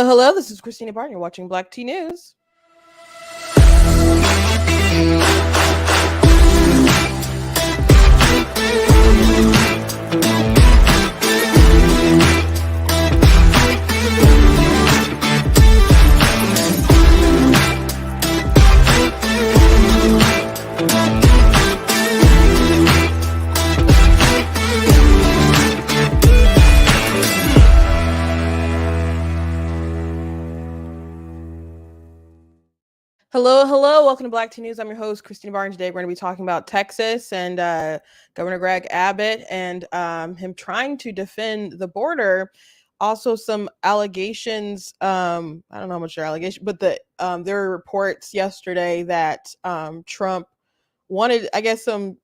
Hello, this is Christina Barton. You're watching Black Tea News. Hello. Welcome to Black Tea News. I'm your host, Christina Barton. Today, we're going to be talking about Texas and Governor Greg Abbott and him trying to defend the border. Also, some allegations. I don't know how much they're allegations, but there were reports yesterday that Trump wanted, I guess, some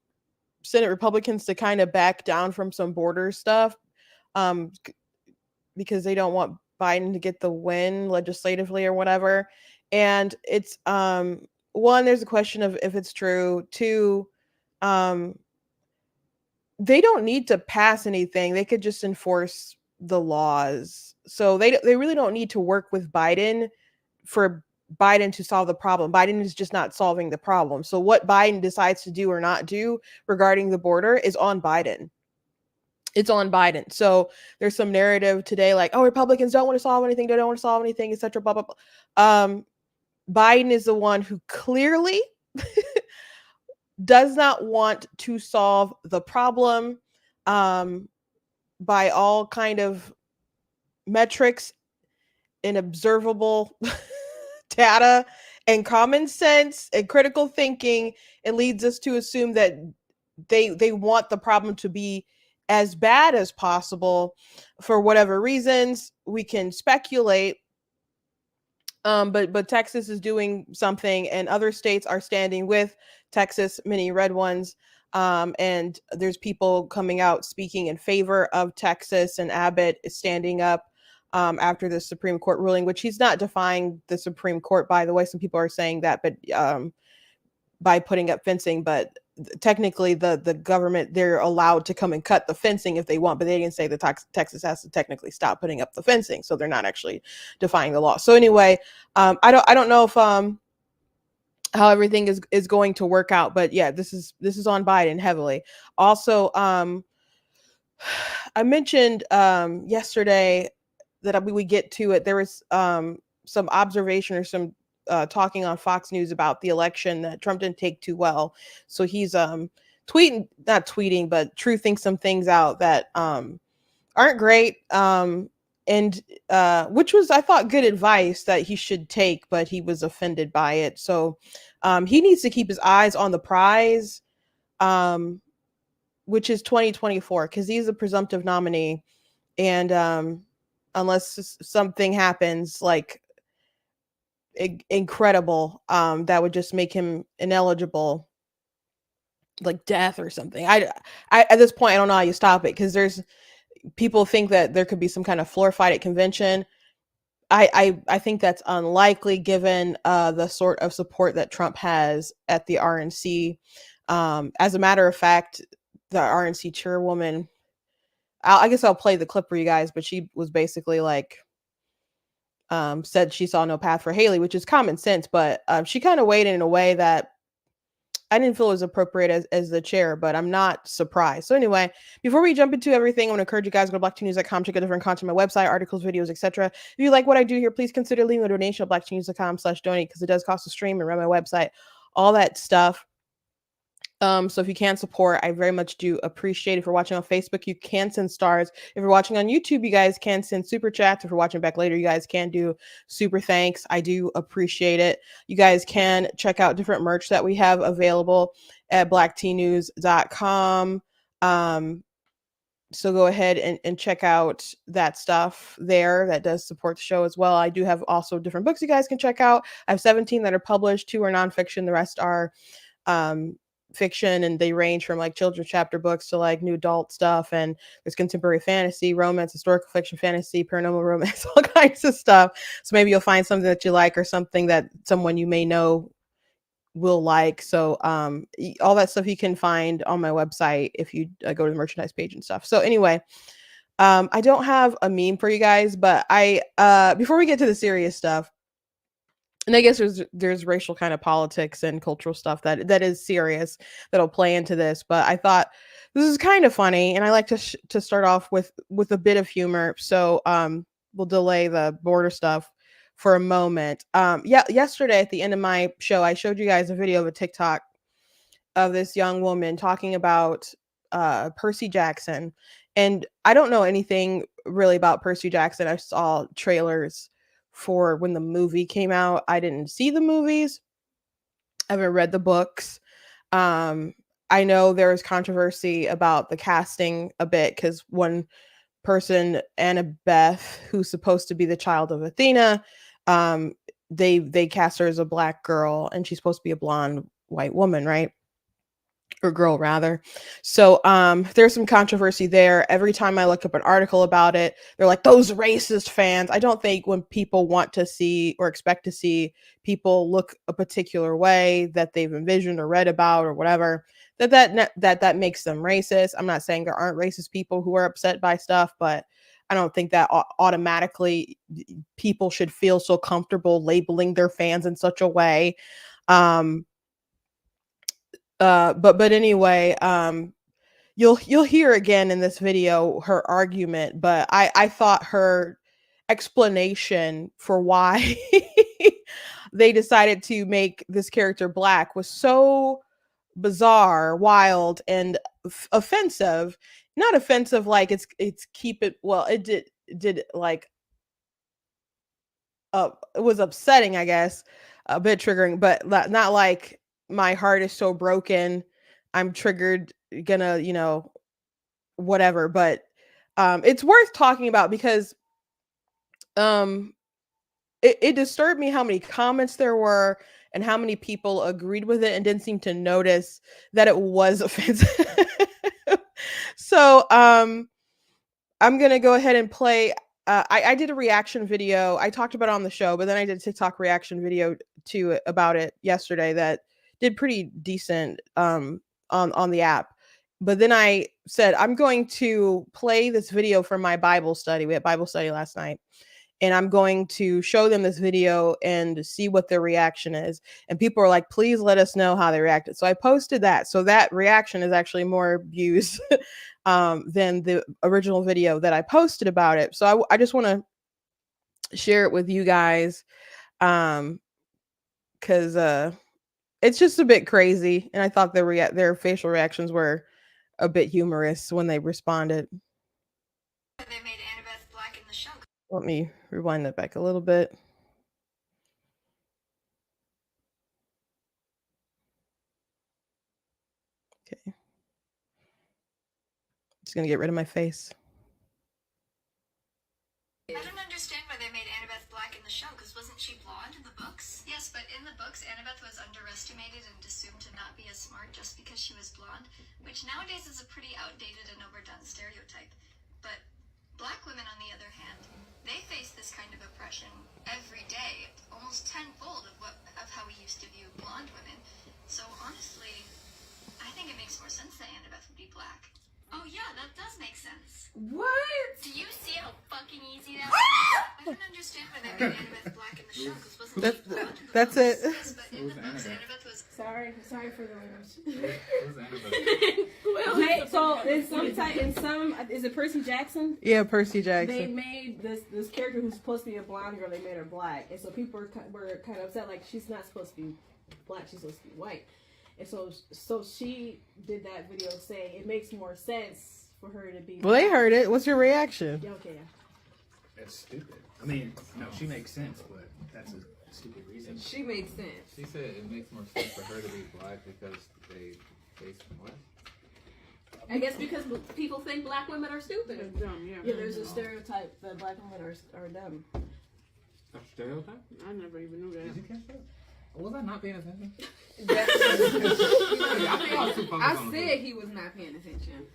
Senate Republicans to kind of back down from some border stuff because they don't want Biden to get the win legislatively or whatever. And it's one, there's a question of if it's true. Two, they don't need to pass anything. They could just enforce the laws. So they really don't need to work with Biden for Biden to solve the problem. Biden is just not solving the problem. So what Biden decides to do or not do regarding the border is on Biden. It's on Biden. So there's some narrative today like, oh, Republicans don't want to solve anything. They don't want to solve anything, etc. Blah, blah, blah. Biden is the one who clearly does not want to solve the problem by all kind of metrics and observable data and common sense and critical thinking. It leads us to assume that they want the problem to be as bad as possible for whatever reasons. We can speculate. But Texas is doing something, and other states are standing with Texas, many red ones. And there's people coming out speaking in favor of Texas, and Abbott is standing up after the Supreme Court ruling, which he's not defying the Supreme Court, by the way. Some people are saying that, but by putting up fencing, but technically the government, they're allowed to come and cut the fencing if they want, but they didn't say that Texas has to technically stop putting up the fencing, so they're not actually defying the law. So anyway, I don't know if how everything is going to work out, but yeah, this is on Biden heavily. Also, I mentioned yesterday that we would get to it. There was some observation or some talking on Fox News about the election that Trump didn't take too well. So he's not tweeting, but truthing some things out that aren't great. And which was, I thought, good advice that he should take, but he was offended by it. So he needs to keep his eyes on the prize, which is 2024, because he's a presumptive nominee. And unless something happens like incredible, that would just make him ineligible, like death or something. I at this point, I don't know how you stop it, because there's people think that there could be some kind of floor fight at convention. I think that's unlikely given the sort of support that Trump has at the RNC. As a matter of fact, the RNC chairwoman, I guess I'll play the clip for you guys, but she was basically like, said she saw no path for Haley, which is common sense, but she kind of weighed in a way that I didn't feel was appropriate as the chair, but I'm not surprised. So anyway, before we jump into everything, I want to encourage you guys to go to blacktnews.com, check out different content on my website, articles, videos, etc. If you like what I do here, please consider leaving a donation at blacktnews.com/donate, because it does cost to stream and run my website, all that stuff. So if you can support, I very much do appreciate it. If you're watching on Facebook, you can send stars. If you're watching on YouTube, you guys can send super chats. If you're watching back later, you guys can do super thanks. I do appreciate it. You guys can check out different merch that we have available at blacktnews.com. So go ahead and check out that stuff there. That does support the show as well. I do have also different books you guys can check out. I have 17 that are published, 2 are nonfiction. The rest are fiction, and they range from like children's chapter books to like new adult stuff, and there's contemporary fantasy, romance, historical fiction, fantasy, paranormal romance, all kinds of stuff. So maybe you'll find something that you like, or something that someone you may know will like. So all that stuff you can find on my website if you go to the merchandise page and stuff. So anyway, I don't have a meme for you guys, but before we get to the serious stuff, and I guess there's racial kind of politics and cultural stuff that is serious that'll play into this. But I thought this is kind of funny, and I like to start off with a bit of humor. So we'll delay the border stuff for a moment. Yeah, yesterday at the end of my show, I showed you guys a video of a TikTok of this young woman talking about Percy Jackson, and I don't know anything really about Percy Jackson. I saw trailers for when the movie came out. I didn't see the movies. I haven't read the books. Um, I know there was controversy about the casting a bit because one person, Annabeth, who's supposed to be the child of Athena, um, they cast her as a black girl, and she's supposed to be a blonde white woman, right? Or girl rather. So there's some controversy there. Every time I look up an article about it, they're like, those racist fans. I don't think when people want to see or expect to see people look a particular way that they've envisioned or read about or whatever, that makes them racist. I'm not saying there aren't racist people who are upset by stuff, but I don't think that automatically people should feel so comfortable labeling their fans in such a way. But anyway, you'll hear again in this video her argument, but I thought her explanation for why they decided to make this character black was so bizarre, wild, and offensive. Not offensive like it's keep it well, it did like it was upsetting, I guess, a bit triggering, but not like my heart is so broken, I'm triggered, gonna, whatever. But it's worth talking about because um, it disturbed me how many comments there were and how many people agreed with it and didn't seem to notice that it was offensive. So I'm gonna go ahead and play. I did a reaction video. I talked about it on the show, but then I did a TikTok reaction video to about it yesterday that did pretty decent on the app. But then I said I'm going to play this video from my Bible study. We had Bible study last night, and I'm going to show them this video and see what their reaction is. And people are like, please let us know how they reacted. So I posted that. So that reaction is actually more views than the original video that I posted about it. So I just want to share it with you guys because it's just a bit crazy. And I thought their facial reactions were a bit humorous when they responded. They made Annabeth black in the show. Let me rewind that back a little bit. Okay. Just gonna get rid of my face. I don't understand why they made Annabeth black in the show, because wasn't she blonde in the books? Yes, but in the books, Annabeth was underestimated and assumed to not be as smart just because she was blonde, which nowadays is a pretty outdated and overdone stereotype. But black women, on the other hand, they face this kind of oppression every day, almost tenfold of how we used to view blonde women. So honestly, I think it makes more sense that Annabeth would be black. Oh yeah, that does make sense. What? Do you see how fucking easy that was? I don't understand why they made Annabeth black in the show, because wasn't she blonde? That's it. Yes, but in the books, Annabeth was... Sorry for the language. Who's Annabeth? Okay, so in some is it Percy Jackson? Yeah, Percy Jackson. They made this character who's supposed to be a blonde girl. They made her black, and so people were kind of upset, like she's not supposed to be black. She's supposed to be white. And so she did that video saying it makes more sense for her to be. Well, they heard it. What's your reaction? Yeah, okay. That's stupid. I mean, no, she makes sense, but that's a stupid reason. She makes sense. She said it makes more sense for her to be black because they face what? I guess because people think black women are stupid. They're dumb, yeah. Yeah, there's a stereotype that black women are dumb. A stereotype? I never even knew Did you that. catch that? Was I not paying attention? I said he was not paying attention.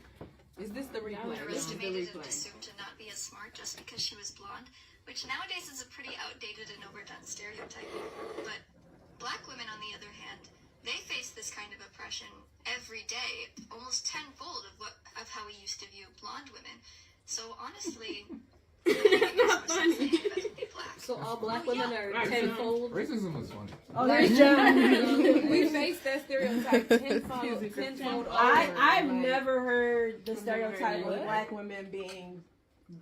Is this the replay? Underestimated and assumed to not be as smart just because she was blonde, which nowadays is a pretty outdated and overdone stereotype. But black women, on the other hand, they face this kind of oppression every day, almost tenfold of how we used to view blonde women. So honestly, I think it makes Not more sense that funny. Annabeth would be black. So all black women are Right, tenfold. Racism is funny. Oh, Like, there's John. we face that stereotype tenfold over. I've like, never heard the I've never stereotype heard of what? black women being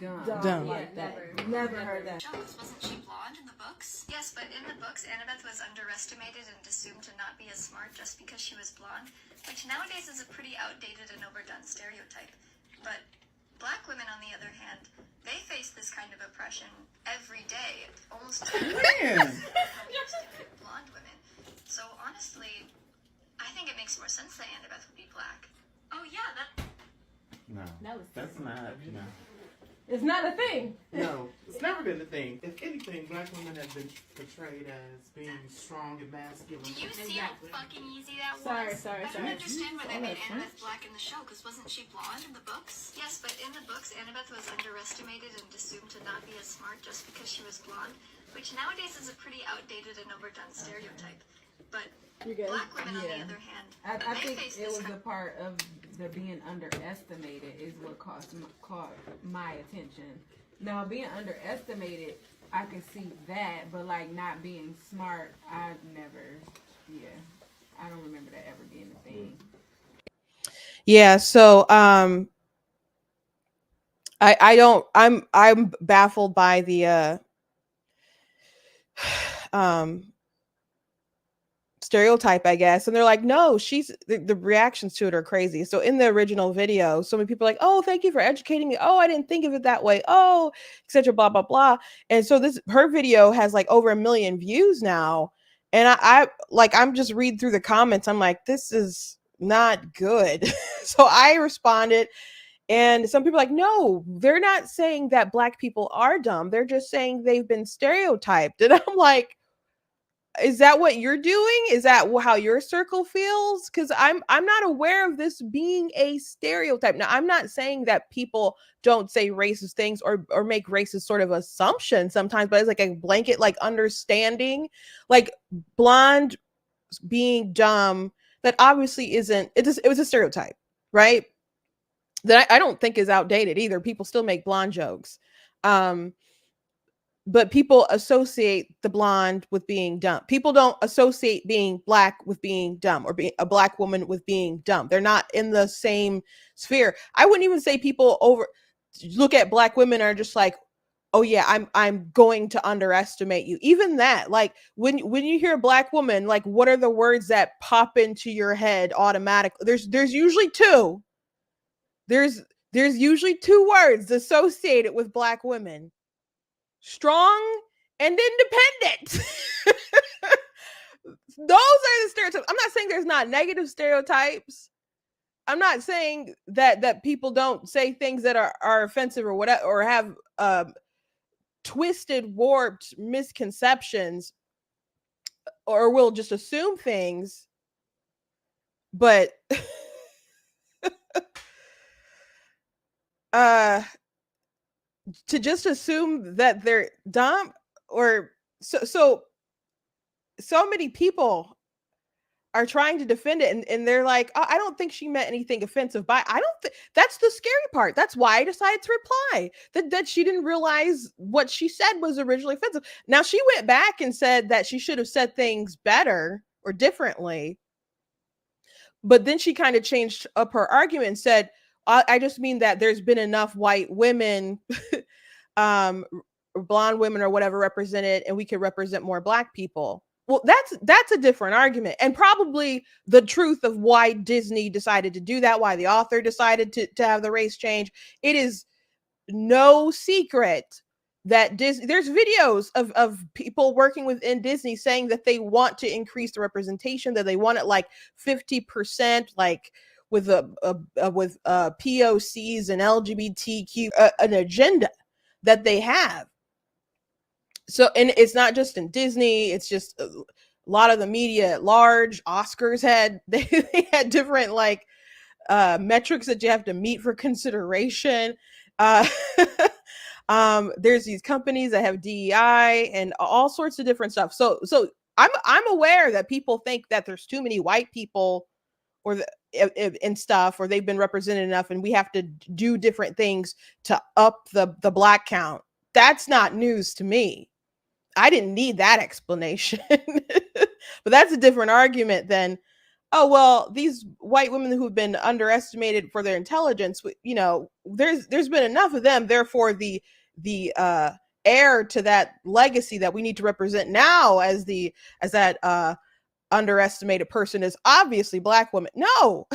dumb. dumb, Dumb. like Yeah, that. Never heard that. Jones, wasn't she blonde in the books? Yes, but in the books, Annabeth was underestimated and assumed to not be as smart just because she was blonde, which nowadays is a pretty outdated and overdone stereotype. But black women, on the other hand, they face this kind of oppression every day, almost underestimate blonde women. So honestly, I think it makes more sense that Annabeth would be black. Oh yeah, that. No, that's not. No. It's not a thing. No, it's never been a thing. If anything, black women have been portrayed as being strong and masculine. Do you see how fucking easy that Sorry, was? sorry, I sorry. don't understand why they made Annabeth black in the show, because wasn't she blonde in the books? Yes, but in the books, Annabeth was underestimated and assumed to not be as smart just because she was blonde, which nowadays is a pretty outdated and overdone stereotype. But You're good. black women, on the Yeah. other hand, I they think face it this was kind the part of the being underestimated is what caught my attention. Now, being underestimated, I can see that, but like not being smart, I don't remember that ever being a thing. Yeah, so I'm baffled by the stereotype, I guess. And they're like, no, the reactions to it are crazy. So in the original video, so many people are like, oh, thank you for educating me. Oh, I didn't think of it that way. Oh, etc. Blah blah blah. And so her video has like over 1 million views now. And I'm just reading through the comments. I'm like, this is not good. So I responded, and some people are like, no, they're not saying that black people are dumb. They're just saying they've been stereotyped. And I'm like, is that what you're doing? Is that how your circle feels? Because I'm not aware of this being a stereotype. Now, I'm not saying that people don't say racist things or make racist sort of assumptions sometimes, but it's like a blanket like understanding, like blonde being dumb. That obviously isn't. It was a stereotype, right? That I don't think is outdated either. People still make blonde jokes. But people associate the blonde with being dumb. People don't associate being black with being dumb, or being a black woman with being dumb. They're not in the same sphere. I wouldn't even say people look at black women and are just like, oh yeah, I'm going to underestimate you. Even that, like when you hear a black woman, like what are the words that pop into your head automatically? There's usually two. There's usually two words associated with black women: strong and independent. Those are the stereotypes. I'm not saying there's not negative stereotypes. I'm not saying that people don't say things that are offensive or whatever, or have twisted, warped misconceptions, or will just assume things. But to just assume that they're dumb, or so many people are trying to defend it, and they're like, oh, I don't think she meant anything offensive. But I don't think that's the scary part. That's why I decided to reply that she didn't realize what she said was originally offensive. Now she went back and said that she should have said things better or differently, but then she kind of changed up her argument and said, I just mean that there's been enough white women, blonde women or whatever represented, and we could represent more black people. Well, that's a different argument, and probably the truth of why Disney decided to do that, why the author decided to have the race change. It is no secret that there's videos of people working within Disney saying that they want to increase the representation, that they want it like 50%, like with POCs and LGBTQ, an agenda that they have. So, and it's not just in Disney, it's just a lot of the media at large. Oscars they had different like metrics that you have to meet for consideration. There's these companies that have DEI and all sorts of different stuff. So I'm aware that people think that there's too many white people and stuff, or they've been represented enough and we have to do different things to up the black count. That's not news to me. I didn't need that explanation. But that's a different argument than, oh well, these white women who've been underestimated for their intelligence, there's been enough of them, therefore the heir to that legacy that we need to represent now as that underestimated person is obviously black women. No.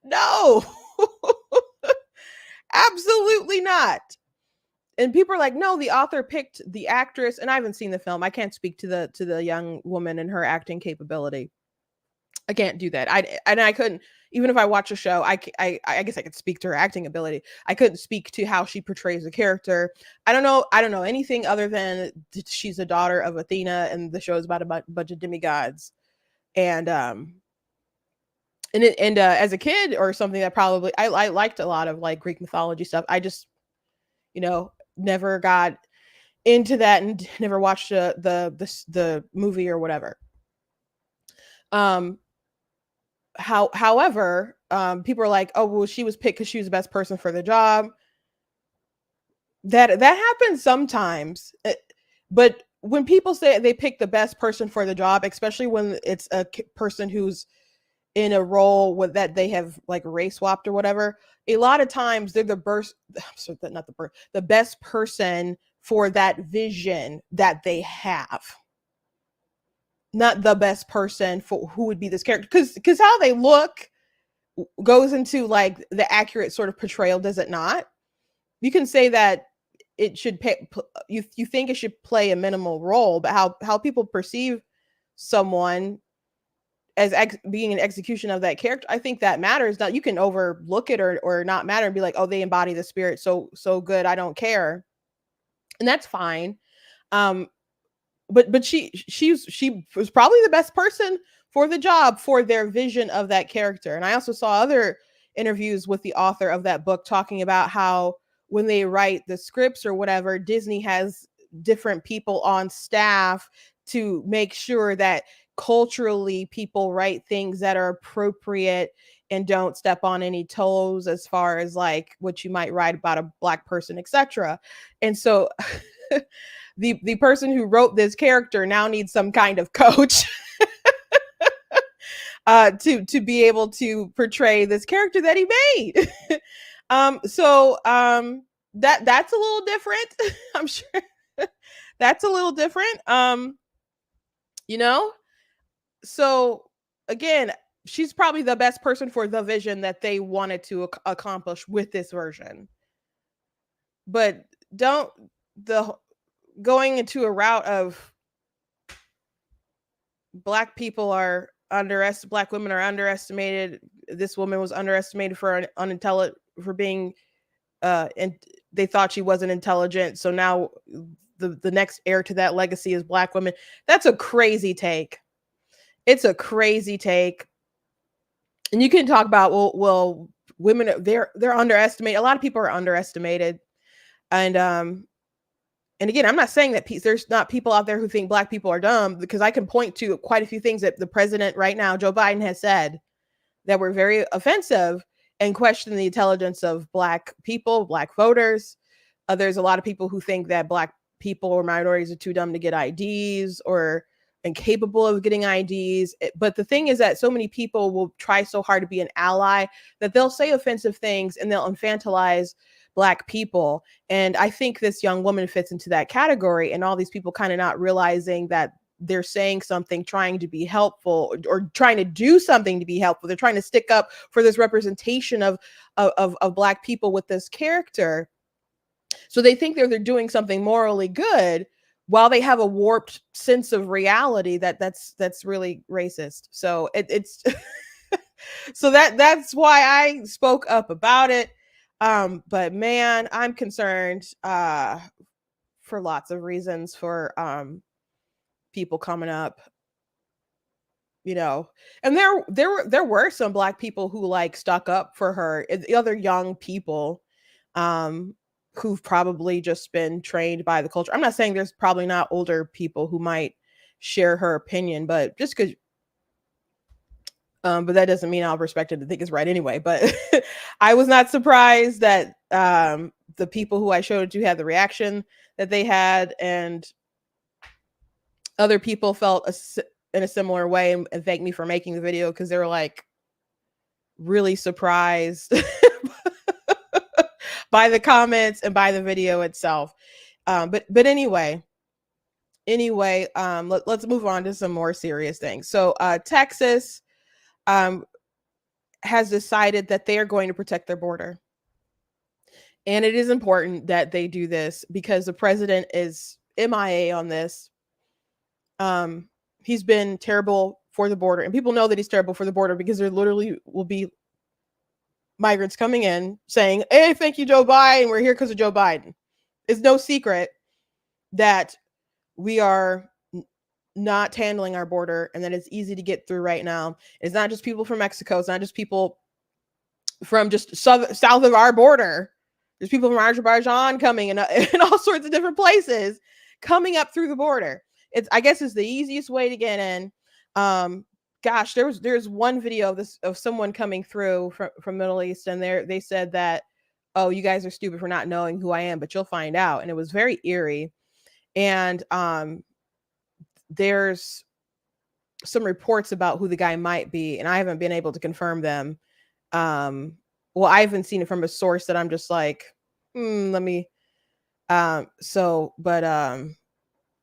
No. Absolutely not. And people are like, no, the author picked the actress, and I haven't seen the film. I can't speak to the young woman and her acting capability. I can't do that. I couldn't, even if I watch a show, I guess I could speak to her acting ability. I couldn't speak to how she portrays a character. I don't know anything other than she's a daughter of Athena, and the show is about a bunch of demigods. And as a kid or something, that probably I liked a lot of like Greek mythology stuff. I just, never got into that and never watched the movie or whatever. However, people are like, oh well, she was picked because she was the best person for the job. That happens sometimes, but when people say they pick the best person for the job, especially when it's a person who's in a role with that they have like race swapped or whatever, a lot of times they're the best person for that vision that they have, not the best person for who would be this character, because how they look goes into like the accurate sort of portrayal, does it not? You can say that it should you think it should play a minimal role, but how people perceive someone as being an execution of that character, I think that matters. Now you can overlook it or not matter and be like, oh, they embody the spirit so good, I don't care, and that's fine. But she was probably the best person for the job for their vision of that character. And I also saw other interviews with the author of that book talking about how when they write the scripts or whatever, Disney has different people on staff to make sure that culturally people write things that are appropriate and don't step on any toes as far as like what you might write about a black person, etc. And so the person who wrote this character now needs some kind of coach to be able to portray this character that he made. That's a little different. I'm sure that's a little different. So again, she's probably the best person for the vision that they wanted to accomplish with this version. But going into a route of black women are underestimated. This woman was underestimated for being and they thought she wasn't intelligent. So now the next heir to that legacy is black women. That's a crazy take. It's a crazy take. And you can talk about, well, women, they're underestimated. A lot of people are underestimated. And again, I'm not saying that there's not people out there who think black people are dumb, because I can point to quite a few things that the president right now, Joe Biden, has said that were very offensive and question the intelligence of black people, black voters. There's a lot of people who think that black people or minorities are too dumb to get IDs or incapable of getting IDs. But the thing is that so many people will try so hard to be an ally that they'll say offensive things and they'll infantilize black people. And I think this young woman fits into that category, and all these people kind of not realizing that they're saying something, trying to be helpful or trying to do something to be helpful. They're trying to stick up for this representation of black people with this character. So they think they're doing something morally good while they have a warped sense of reality that's really racist. So it's so that's why I spoke up about it. But man, I'm concerned for lots of reasons for people coming up, and there were some black people who like stuck up for her, the other young people who've probably just been trained by the culture. I'm not saying there's probably not older people who might share her opinion, but just because But that doesn't mean I'll respect it and think it's right anyway. But I was not surprised that the people who I showed it to had the reaction that they had, and other people felt in a similar way and thanked me for making the video because they were like really surprised by the comments and by the video itself. But anyway, let's move on to some more serious things. So Texas has decided that they are going to protect their border. And it is important that they do this because the president is MIA on this. He's been terrible for the border, and people know that he's terrible for the border because there literally will be migrants coming in saying, "Hey, thank you, Joe Biden. We're here because of Joe Biden." It's no secret that we are not handling our border and that it's easy to get through right now. It's not just people from Mexico. It's not just people from just south of our border. There's people from Azerbaijan coming and all sorts of different places coming up through the border. I guess it's the easiest way to get in. Gosh, there's one video of someone coming through from Middle East, and they said that, "Oh, you guys are stupid for not knowing who I am, but you'll find out." And it was very eerie. And there's some reports about who the guy might be, and I haven't been able to confirm them. Well, I haven't seen it from a source that I'm just like, let me.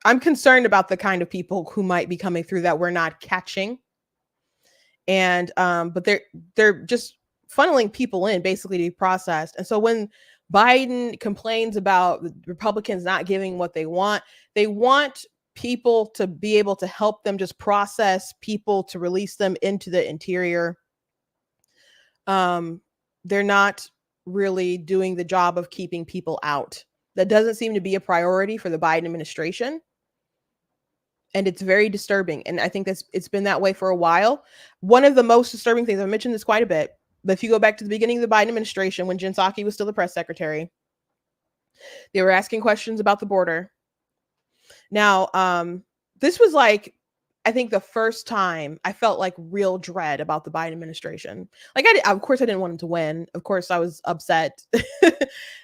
I'm concerned about the kind of people who might be coming through that we're not catching. And but they're just funneling people in basically to be processed. And so when Biden complains about the Republicans not giving what they want people to be able to help them just process people to release them into the interior. They're not really doing the job of keeping people out. That doesn't seem to be a priority for the Biden administration. And it's very disturbing. And I think it's been that way for a while. One of the most disturbing things, I've mentioned this quite a bit, but if you go back to the beginning of the Biden administration, when Jen Psaki was still the press secretary, they were asking questions about the border. Now, this was like, I think the first time I felt like real dread about the Biden administration. Like of course I didn't want him to win. Of course I was upset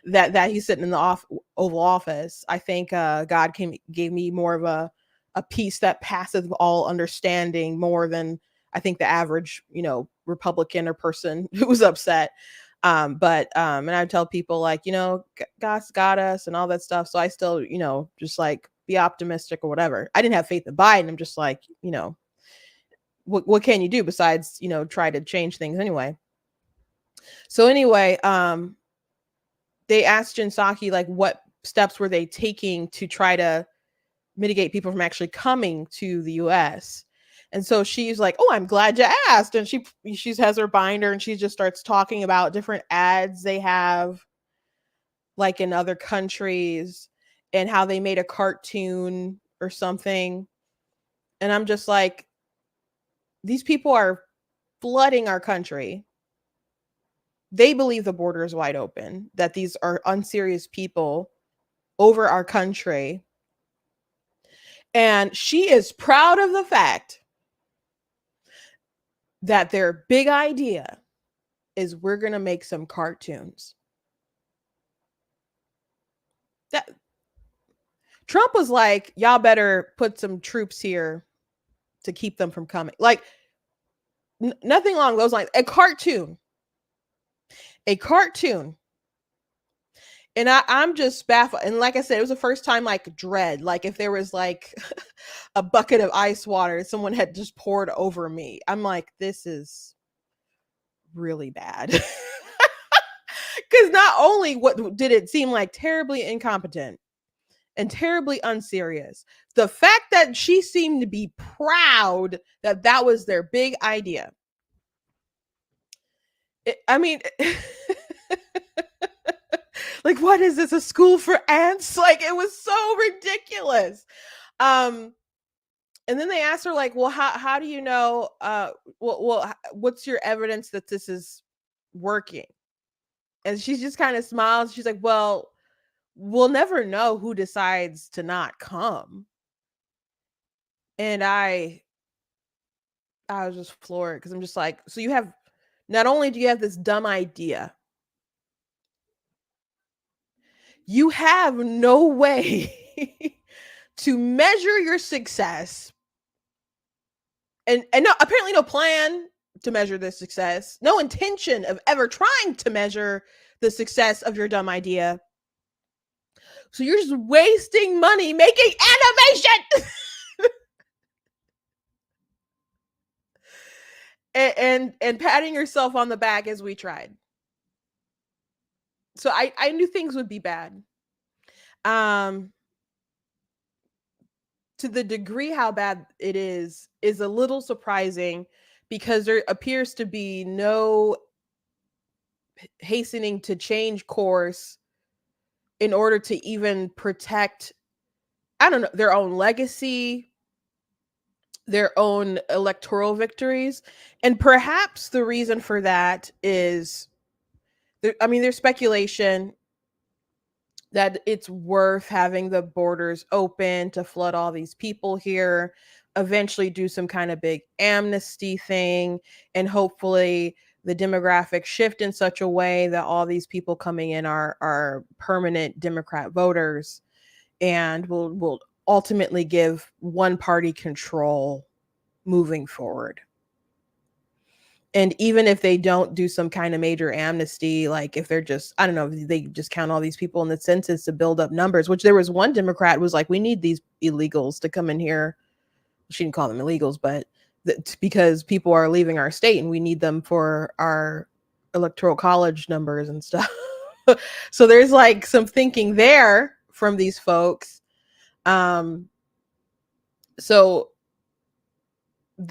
that he's sitting in the Oval Office. I think God gave me more of a peace that passeth all understanding, more than I think the average, Republican or person who was upset. And I tell people like, God's got us and all that stuff. So I still, just like be optimistic or whatever. I didn't have faith in Biden. I'm just like, what can you do besides, try to change things anyway? So anyway, they asked Jen Psaki, like, what steps were they taking to try to mitigate people from actually coming to the US? And so she's like, "Oh, I'm glad you asked." And she has her binder and she just starts talking about different ads they have, like in other countries, and how they made a cartoon or something. And I'm just like, these people are flooding our country. They believe the border is wide open, that these are unserious people over our country. And she is proud of the fact that their big idea is we're going to make some cartoons. That Trump was like, y'all better put some troops here to keep them from coming. Like nothing along those lines. A cartoon. And I'm just baffled. And like I said, it was the first time like dread. Like if there was like a bucket of ice water someone had just poured over me. I'm like, this is really bad. Because not only what did it seem like terribly incompetent and terribly unserious, the fact that she seemed to be proud that that was their big idea. Like, what is this, a school for ants? Like, it was so ridiculous. And then they asked her, like, well, how do you know, what's your evidence that this is working? And she just kind of smiles. She's like, well, we'll never know who decides to not come. And I I was just floored because I'm just like, so you have, not only do you have this dumb idea, you have no way to measure your success, and no, apparently no plan to measure the success, no intention of ever trying to measure the success of your dumb idea. So you're just wasting money making animation. and patting yourself on the back as we tried. So I knew things would be bad. Um to the degree how bad it is a little surprising, because there appears to be no hastening to change course in order to even protect, I don't know, their own legacy, their own electoral victories. And perhaps the reason for that is, I mean, there's speculation that it's worth having the borders open to flood all these people here, eventually do some kind of big amnesty thing, and hopefully the demographic shift in such a way that all these people coming in are permanent Democrat voters, and will ultimately give one party control moving forward. And even if they don't do some kind of major amnesty, like if they're just, I don't know, they just count all these people in the census to build up numbers, which there was one Democrat who was like, we need these illegals to come in here. She didn't call them illegals, but because people are leaving our state and we need them for our electoral college numbers and stuff. So there's like some thinking there from these folks. So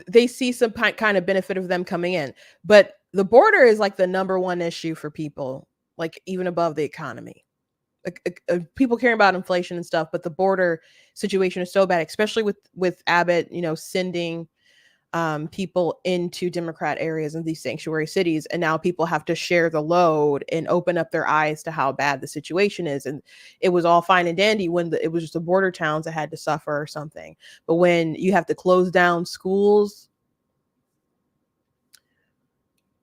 they see some kind of benefit of them coming in, but the border is like the number one issue for people, like even above the economy. People caring about inflation and stuff, but the border situation is so bad, especially with Abbott, sending people into Democrat areas in these sanctuary cities, and now people have to share the load and open up their eyes to how bad the situation is. And it was all fine and dandy when it was just the border towns that had to suffer or something, but when you have to close down schools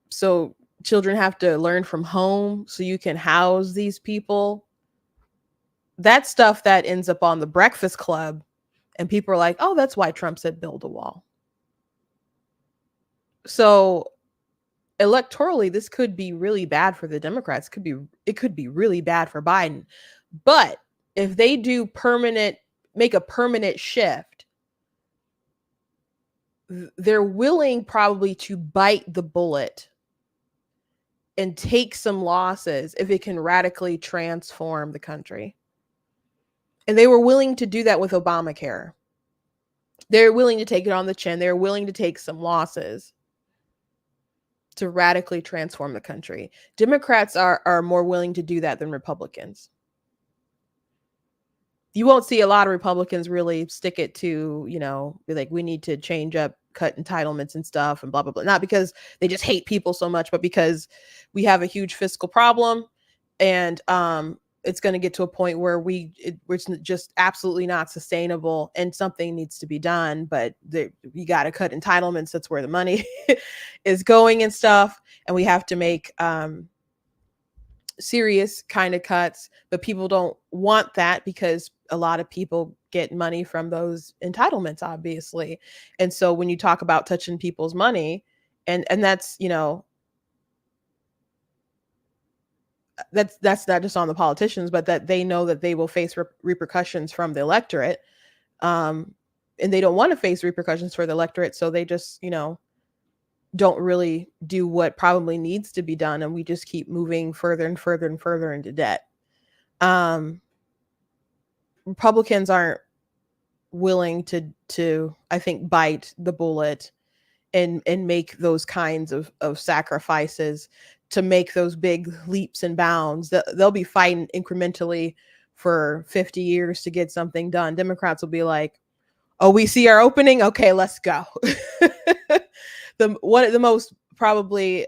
so children have to learn from home so you can house these people, that's stuff that ends up on the Breakfast Club, and people are like, oh, that's why Trump said build a wall. So electorally, this could be really bad for the Democrats. It could be really bad for Biden. But if they do make a permanent shift, they're willing probably to bite the bullet and take some losses if it can radically transform the country. And they were willing to do that with Obamacare. They're willing to take it on the chin. They're willing to take some losses to radically transform the country. Democrats are more willing to do that than Republicans. You won't see a lot of Republicans really stick it to, be like, we need to change up, cut entitlements and stuff and blah, blah, blah. Not because they just hate people so much, but because we have a huge fiscal problem, and it's going to get to a point where it's just absolutely not sustainable and something needs to be done. But you got to cut entitlements. That's where the money is going and stuff. And we have to make serious kind of cuts, but people don't want that because a lot of people get money from those entitlements, obviously. And so when you talk about touching people's money, and that's, that's not just on the politicians, but that they know that they will face repercussions from the electorate. And they don't want to face repercussions for the electorate. So they just, don't really do what probably needs to be done. And we just keep moving further and further and further into debt. Republicans aren't willing to, I think, bite the bullet and make those kinds of sacrifices to make those big leaps and bounds. They'll be fighting incrementally for 50 years to get something done. Democrats will be like, oh, we see our opening. Okay, let's go. One of the most probably,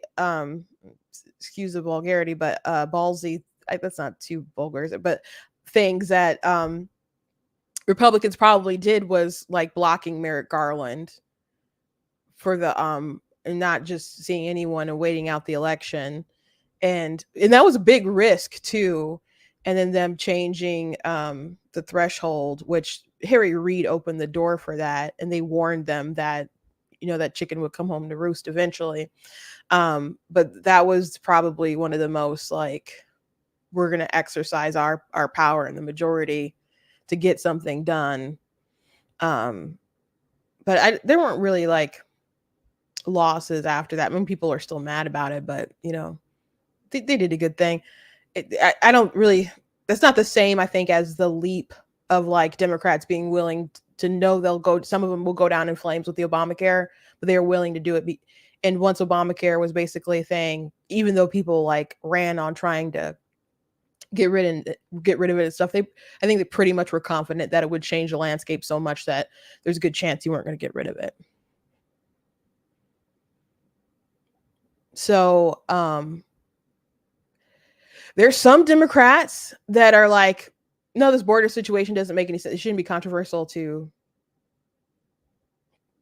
excuse the vulgarity, but ballsy, that's not too vulgar, is it? But things that Republicans probably did was like blocking Merrick Garland for the and not just seeing anyone and waiting out the election. And that was a big risk too. And then them changing the threshold, which Harry Reid opened the door for that, and they warned them that that chicken would come home to roost eventually. But that was probably one of the most like, we're going to exercise our power in the majority to get something done. But there weren't really like losses after that. I mean, people are still mad about it, but they did a good thing. I don't really. That's not the same, I think, as the leap of like Democrats being willing to know they'll go. Some of them will go down in flames with the Obamacare, but they are willing to do it. And once Obamacare was basically a thing, even though people like ran on trying to get rid of it and stuff, I think they pretty much were confident that it would change the landscape so much that there's a good chance you weren't going to get rid of it. So there's some Democrats that are like, no, this border situation doesn't make any sense. It shouldn't be controversial to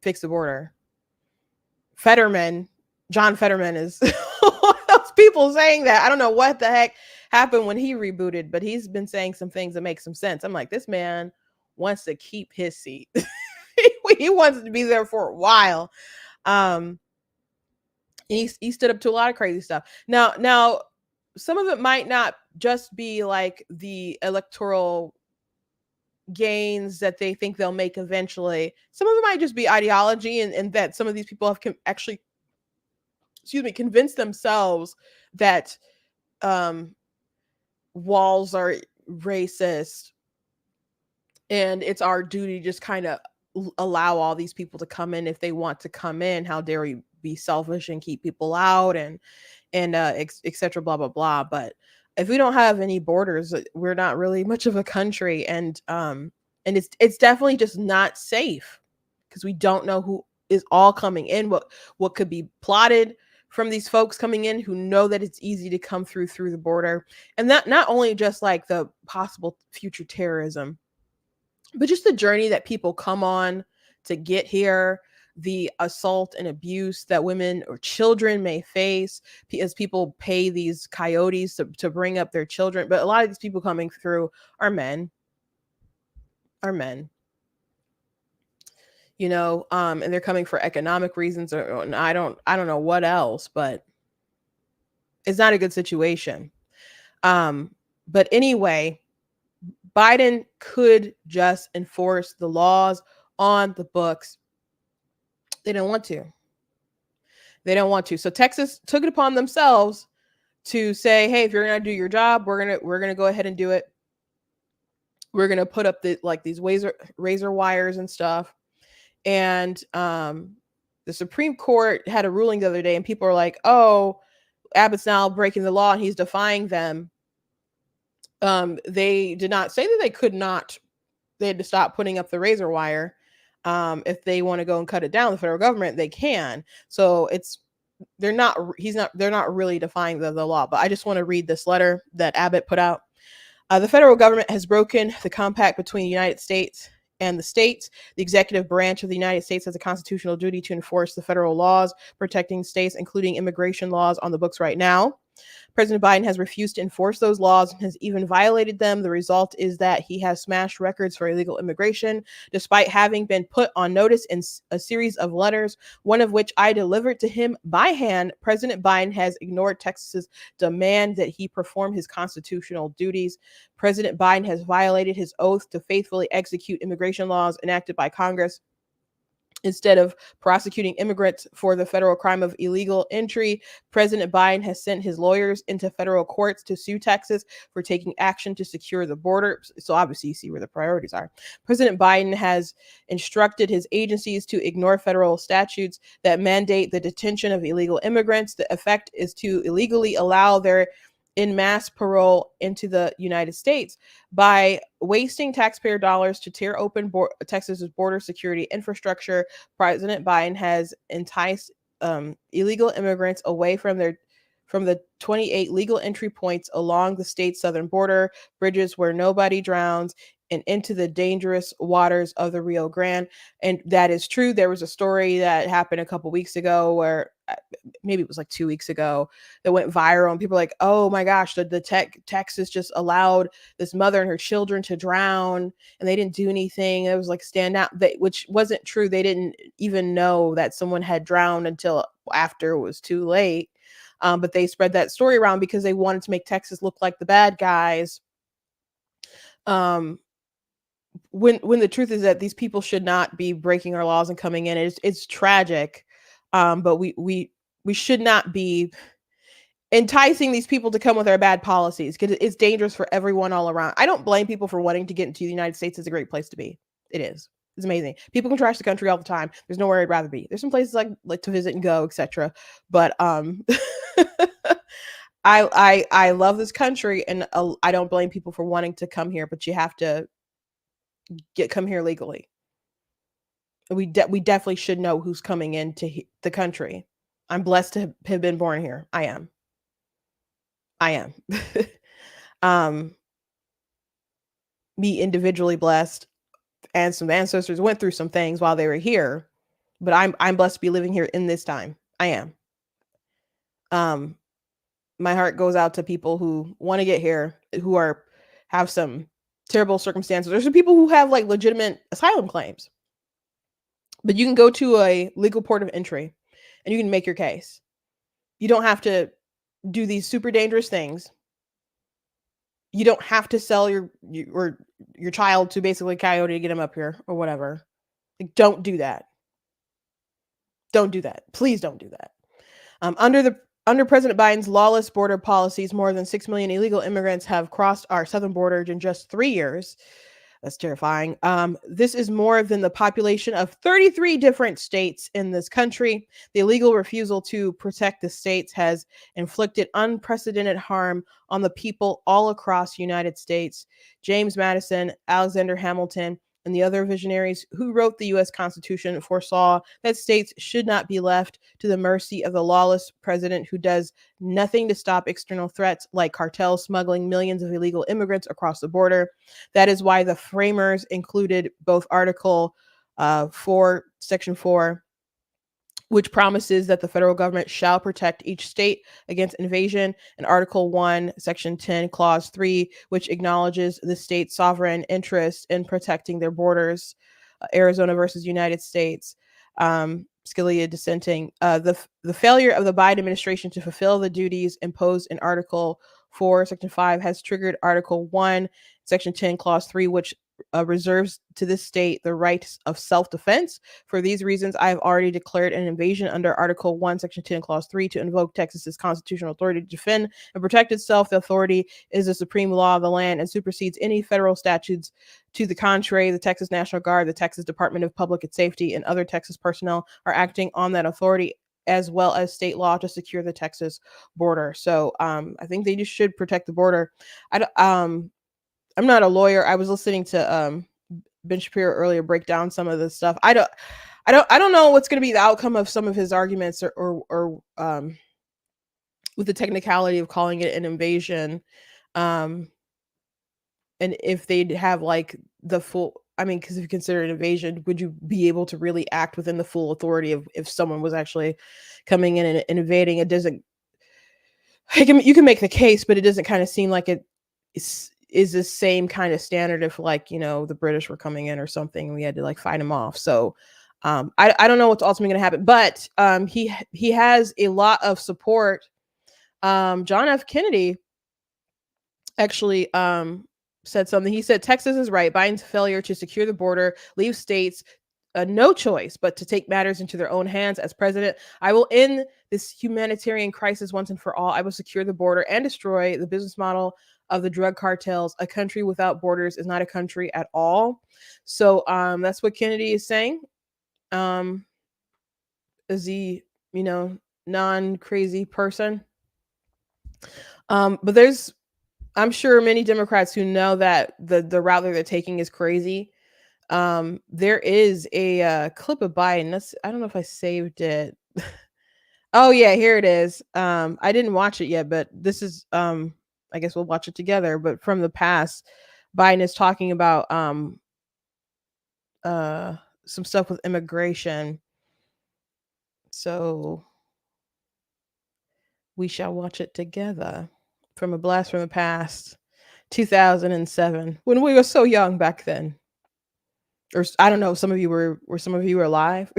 fix the border. John Fetterman is one of those people saying that. I don't know what the heck happened when he rebooted, but he's been saying some things that make some sense. I'm like, this man wants to keep his seat. He wants to be there for a while. He stood up to a lot of crazy stuff. Now, some of it might not just be like the electoral gains that they think they'll make eventually. Some of it might just be ideology, and that some of these people have actually, convinced themselves that walls are racist, and it's our duty to just kind of allow all these people to come in if they want to come in. How dare we be selfish and keep people out, and etc. blah blah blah. But if we don't have any borders, we're not really much of a country, and it's definitely just not safe, because we don't know who is all coming in, what could be plotted from these folks coming in who know that it's easy to come through the border. And that not only just like the possible future terrorism, but just the journey that people come on to get here, the assault and abuse that women or children may face as people pay these coyotes to bring up their children. But a lot of these people coming through are men. And they're coming for economic reasons, or I don't know what else, but it's not a good situation. But anyway, Biden could just enforce the laws on the books. They don't want to. So Texas took it upon themselves to say, hey, if you're going to do your job, we're going to go ahead and do it. We're going to put up these razor wires and stuff. And the Supreme Court had a ruling the other day, and people are like, oh, Abbott's now breaking the law and he's defying them. They did not say that they could not. They had to stop putting up the razor wire. If they want to go and cut it down, the federal government, they can. So they're not really defying the law. But I just want to read this letter that Abbott put out. The federal government has broken the compact between the United States and the states. The executive branch of the United States has a constitutional duty to enforce the federal laws protecting states, including immigration laws on the books right now. President Biden has refused to enforce those laws and has even violated them. The result is that he has smashed records for illegal immigration, despite having been put on notice in a series of letters, one of which I delivered to him by hand. President Biden has ignored Texas's demand that he perform his constitutional duties. President Biden has violated his oath to faithfully execute immigration laws enacted by Congress. Instead of prosecuting immigrants for the federal crime of illegal entry, President Biden has sent his lawyers into federal courts to sue Texas for taking action to secure the border. So obviously you see where the priorities are. President Biden has instructed his agencies to ignore federal statutes that mandate the detention of illegal immigrants. The effect is to illegally allow their in mass parole into the United States. By wasting taxpayer dollars to tear open Texas's border security infrastructure, President Biden has enticed illegal immigrants away from the 28 legal entry points along the state's southern border, bridges where nobody drowns, and into the dangerous waters of the Rio Grande. And that is true. There was a story that happened a couple weeks ago where maybe it was like 2 weeks ago that went viral, and people were like, oh my gosh, Texas just allowed this mother and her children to drown and they didn't do anything. It was like stand out, which wasn't true. They didn't even know that someone had drowned until after it was too late. But they spread that story around because they wanted to make Texas look like the bad guys. When the truth is that these people should not be breaking our laws and coming in. It's tragic, but we should not be enticing these people to come with our bad policies, because it's dangerous for everyone all around. I don't blame people for wanting to get into the United States. It's a great place to be. It is. It's amazing. People can trash the country all the time. There's nowhere I'd rather be. There's some places like to visit and go, etc. But I love this country, and I don't blame people for wanting to come here, but you have to come here legally. We definitely should know who's coming into the country. I'm blessed to have been born here. I am. Me individually blessed, and some ancestors went through some things while they were here, but I'm blessed to be living here in this time. I am. My heart goes out to people who want to get here, who have some terrible circumstances. There's some people who have like legitimate asylum claims, but you can go to a legal port of entry and you can make your case. You don't have to do these super dangerous things. You don't have to sell your child to basically Coyote to get him up here or whatever. Like, don't do that. Don't do that. Please don't do that. Under President Biden's lawless border policies, more than 6 million illegal immigrants have crossed our southern border in just 3 years. That's terrifying. This is more than the population of 33 different states in this country. The illegal refusal to protect the states has inflicted unprecedented harm on the people all across the United States. James Madison, Alexander Hamilton, and the other visionaries who wrote the U.S. Constitution foresaw that states should not be left to the mercy of the lawless president who does nothing to stop external threats like cartels smuggling millions of illegal immigrants across the border. That is why the framers included both Article 4, Section 4, which promises that the federal government shall protect each state against invasion, and Article 1, Section 10, Clause 3, which acknowledges the state's sovereign interest in protecting their borders. Arizona versus United States. Scalia dissenting. The failure of the Biden administration to fulfill the duties imposed in Article 4, Section 5 has triggered Article 1, Section 10, Clause 3, which reserves to this state the right of self-defense. For these reasons, I have already declared an invasion under Article 1, Section 10, Clause 3 to invoke Texas's constitutional authority to defend and protect itself. The authority is the supreme law of the land and supersedes any federal statutes. To the contrary, the Texas National Guard, the Texas Department of Public Safety, and other Texas personnel are acting on that authority, as well as state law, to secure the Texas border. So I think they just should protect the border. I'm not a lawyer. I was listening to Ben Shapiro earlier break down some of this stuff. I don't know what's going to be the outcome of some of his arguments, or with the technicality of calling it an invasion, and if they'd have like the full. I mean, because if you consider an invasion, would you be able to really act within the full authority of if someone was actually coming in and invading? It doesn't. You can make the case, but it doesn't kind of seem like it is the same kind of standard if, like, the British were coming in or something and we had to like fight them off. So I don't know what's ultimately going to happen, but he has a lot of support. John F. Kennedy actually said something. He said, Texas is right. Biden's failure to secure the border leaves states no choice but to take matters into their own hands. As president, I will end this humanitarian crisis once and for all. I will secure the border and destroy the business model of the drug cartels. A country without borders is not a country at all. So that's what Kennedy is saying. Is he, non-crazy person? But I'm sure many Democrats who know that the route that they're taking is crazy. There is a clip of Biden. I don't know if I saved it. Oh yeah, here it is. I didn't watch it yet, but this is I guess we'll watch it together. But from the past, Biden is talking about some stuff with immigration. So we shall watch it together. From a blast from the past, 2007, when we were so young back then. Or I don't know, some of you were some of you were alive?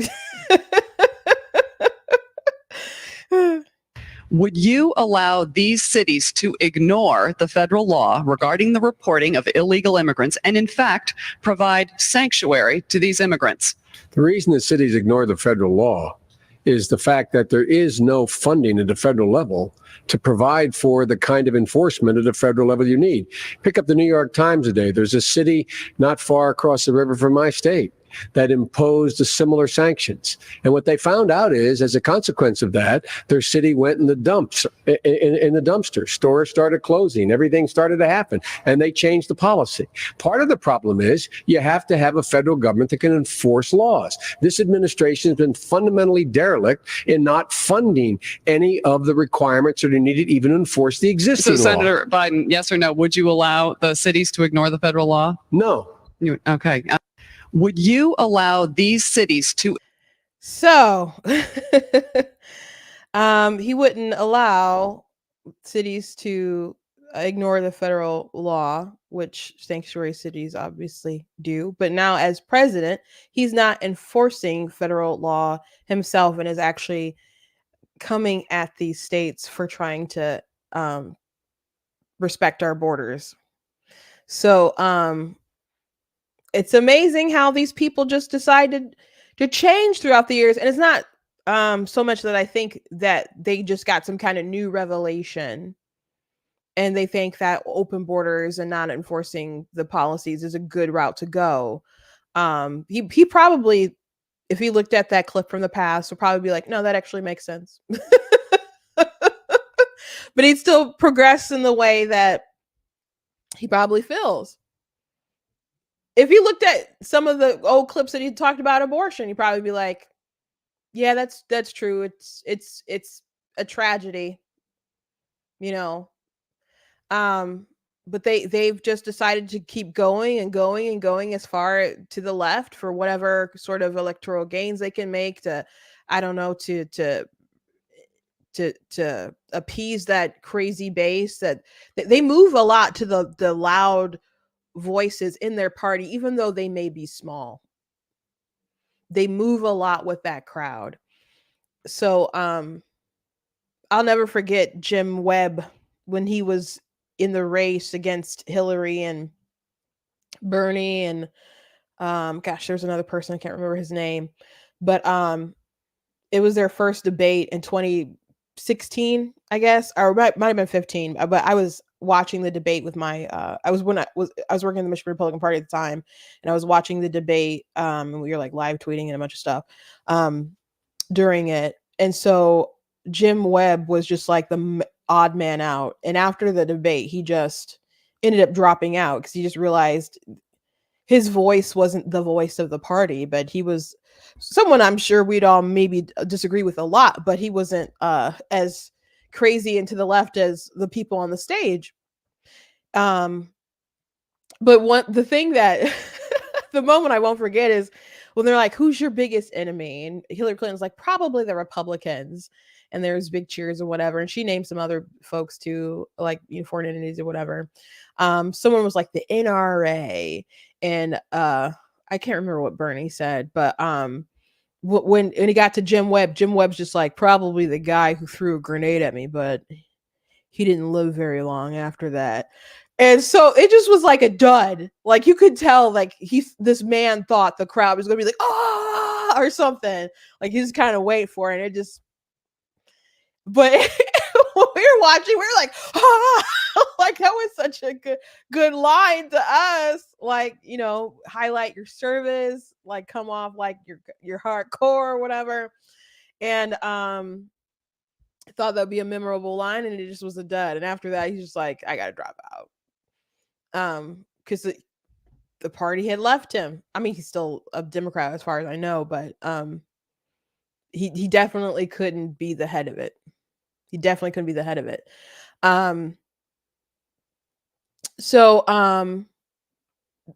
Would you allow these cities to ignore the federal law regarding the reporting of illegal immigrants and, in fact, provide sanctuary to these immigrants? The reason the cities ignore the federal law is the fact that there is no funding at the federal level to provide for the kind of enforcement at the federal level you need. Pick up the New York Times today. There's a city not far across the river from my state that imposed a similar sanctions. And what they found out is, as a consequence of that, their city went in the dumps, in the dumpster. Stores started closing. Everything started to happen. And they changed the policy. Part of the problem is you have to have a federal government that can enforce laws. This administration has been fundamentally derelict in not funding any of the requirements that are needed even to enforce the existing law. So, Senator Biden, yes or no, would you allow the cities to ignore the federal law? No. Okay. Would you allow these cities to? So, he wouldn't allow cities to ignore the federal law, which sanctuary cities obviously do. But now, as president, he's not enforcing federal law himself and is actually coming at these states for trying to respect our borders. So, it's amazing how these people just decided to change throughout the years. And it's not so much that I think that they just got some kind of new revelation and they think that open borders and not enforcing the policies is a good route to go. He probably, if he looked at that clip from the past, would probably be like, no, that actually makes sense. But he'd still progress in the way that he probably feels. If you looked at some of the old clips that he talked about abortion, you'd probably be like, yeah, that's true. It's a tragedy, you know. But they've just decided to keep going and going and going as far to the left for whatever sort of electoral gains they can make to, I don't know, to appease that crazy base that they move a lot to the loud voices in their party, even though they may be small. They move a lot with that crowd. So I'll never forget Jim Webb when he was in the race against Hillary and Bernie and gosh, there's another person, I can't remember his name, but it was their first debate in 2016, I guess, or might have been 15, but I was watching the debate with my I was working in the Michigan Republican Party at the time, and I was watching the debate, and we were like live tweeting and a bunch of stuff during it. And so Jim Webb was just like the odd man out, and after the debate he just ended up dropping out because he just realized his voice wasn't the voice of the party, but he was someone I'm sure we'd all maybe disagree with a lot, but he wasn't as crazy and to the left as the people on the stage. But the thing that the moment I won't forget is when they're like, who's your biggest enemy? And Hillary Clinton's like, probably the Republicans. And there's big cheers or whatever. And she named some other folks too, like foreign entities or whatever. Someone was like the NRA. And I can't remember what Bernie said, but when he got to Jim Webb's just like, probably the guy who threw a grenade at me, but he didn't live very long after that. And so it just was like a dud. Like you could tell, like this man thought the crowd was gonna be like, ah, or something. Like he just kind of wait for it. And it just, but when we were watching, we were like, ah, like that was such a good line to us. Like, highlight your service, like come off like you're hardcore or whatever. And I thought that'd be a memorable line, and it just was a dud. And after that, he's just like, I gotta drop out. Because the party had left him. I mean, he's still a Democrat as far as I know, but he definitely couldn't be the head of it. He definitely couldn't be the head of it. So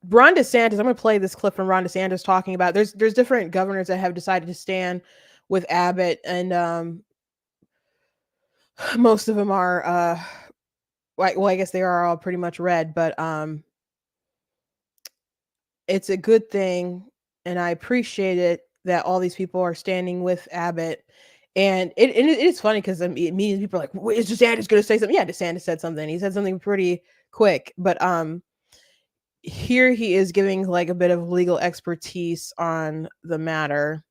Ron DeSantis, I'm going to play this clip from Ron DeSantis talking about there's different governors that have decided to stand with Abbott, and most of them are well, I guess they are all pretty much red, but it's a good thing, and I appreciate it that all these people are standing with Abbott. And it is funny because immediately people are like, "Wait, is DeSantis going to say something?" Yeah, DeSantis said something. He said something pretty quick, but here he is giving like a bit of legal expertise on the matter.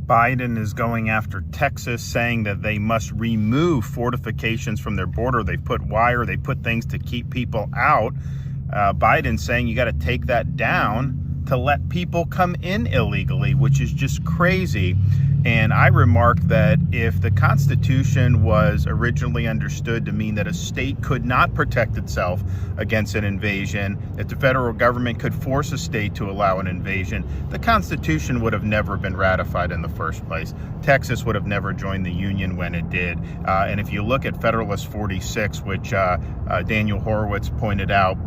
Biden is going after Texas, saying that they must remove fortifications from their border. They put wire, they put things to keep people out. Biden saying you got to take that down to let people come in illegally, which is just crazy. And I remarked that if the Constitution was originally understood to mean that a state could not protect itself against an invasion, if the federal government could force a state to allow an invasion, the Constitution would have never been ratified in the first place. Texas would have never joined the Union when it did. And if you look at Federalist 46, which Daniel Horowitz pointed out,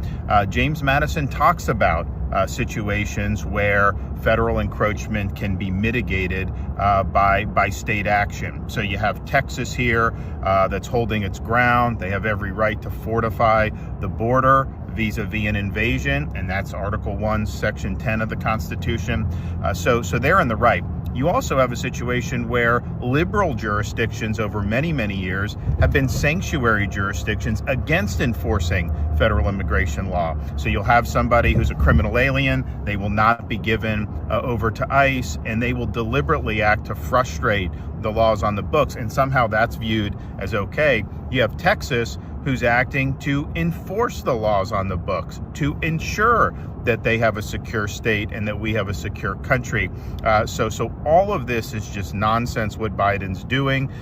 James Madison talks about situations where federal encroachment can be mitigated by state action. So you have Texas here that's holding its ground. They have every right to fortify the border vis-a-vis an invasion, and that's Article 1, Section 10 of the Constitution. So they're in the right. You also have a situation where liberal jurisdictions over many, many years have been sanctuary jurisdictions against enforcing federal immigration law. So you'll have somebody who's a criminal alien, they will not be given over to ICE, and they will deliberately act to frustrate the laws on the books, and somehow that's viewed as okay. You have Texas, who's acting to enforce the laws on the books, to ensure that they have a secure state and that we have a secure country. So all of this is just nonsense what Biden's doing.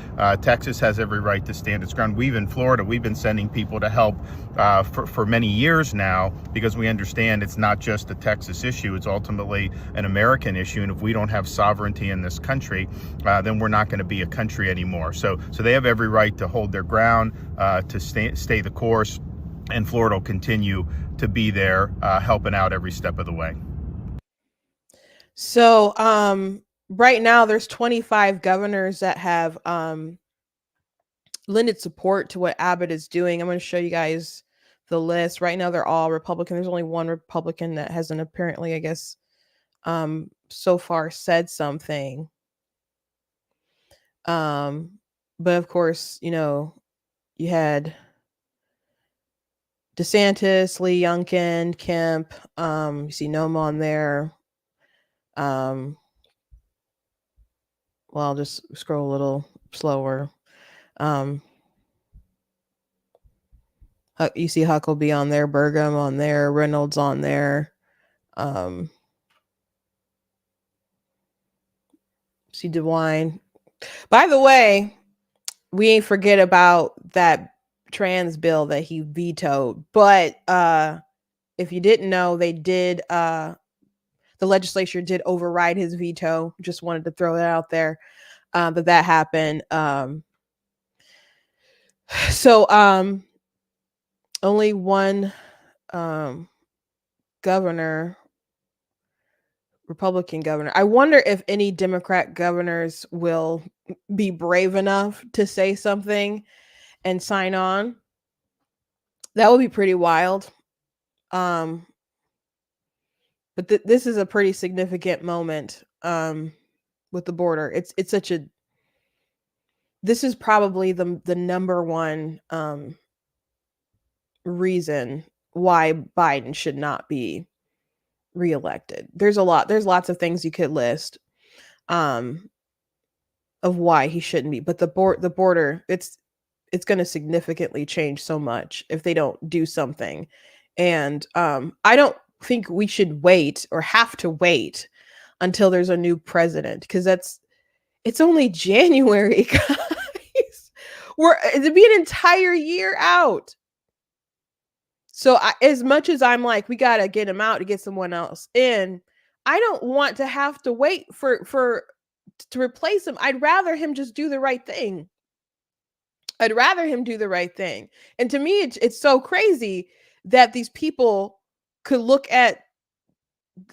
Texas has every right to stand its ground. In Florida, we've been sending people to help for many years now, because we understand it's not just a Texas issue, it's ultimately an American issue. And if we don't have sovereignty in this country, then we're not going to be a country anymore. So they have every right to hold their ground, to stay the course, and Florida will continue to be there helping out every step of the way. So right now there's 25 governors that have lended support to what Abbott is doing. I'm going to show you guys the list. Right now they're all Republican. There's only one Republican that hasn't apparently, I guess, so far said something. But of course, you know, you had DeSantis, Lee Youngkin, Kemp, you see Noma on there. Well, I'll just scroll a little slower. You see Huckabee on there, Burgum on there, Reynolds on there. See DeWine. By the way, we ain't forget about that trans bill that he vetoed. But if you didn't know, they did the legislature did override his veto. Just wanted to throw that out there. That happened. So only one governor, Republican governor. I wonder if any Democrat governors will be brave enough to say something and sign on. That would be pretty wild. But this is a pretty significant moment with the border. It's such a. This is probably the number one reason why Biden should not be reelected. There's lots of things you could list of why he shouldn't be, but the border, it's going to significantly change so much if they don't do something. And I don't think we should wait or have to wait until there's a new president, because it's only January, guys. It'd be an entire year out. So as much as I'm like, we got to get him out to get someone else in, I don't want to have to wait for to replace him. I'd rather him just do the right thing. I'd rather him do the right thing. And to me, it's so crazy that these people could look at,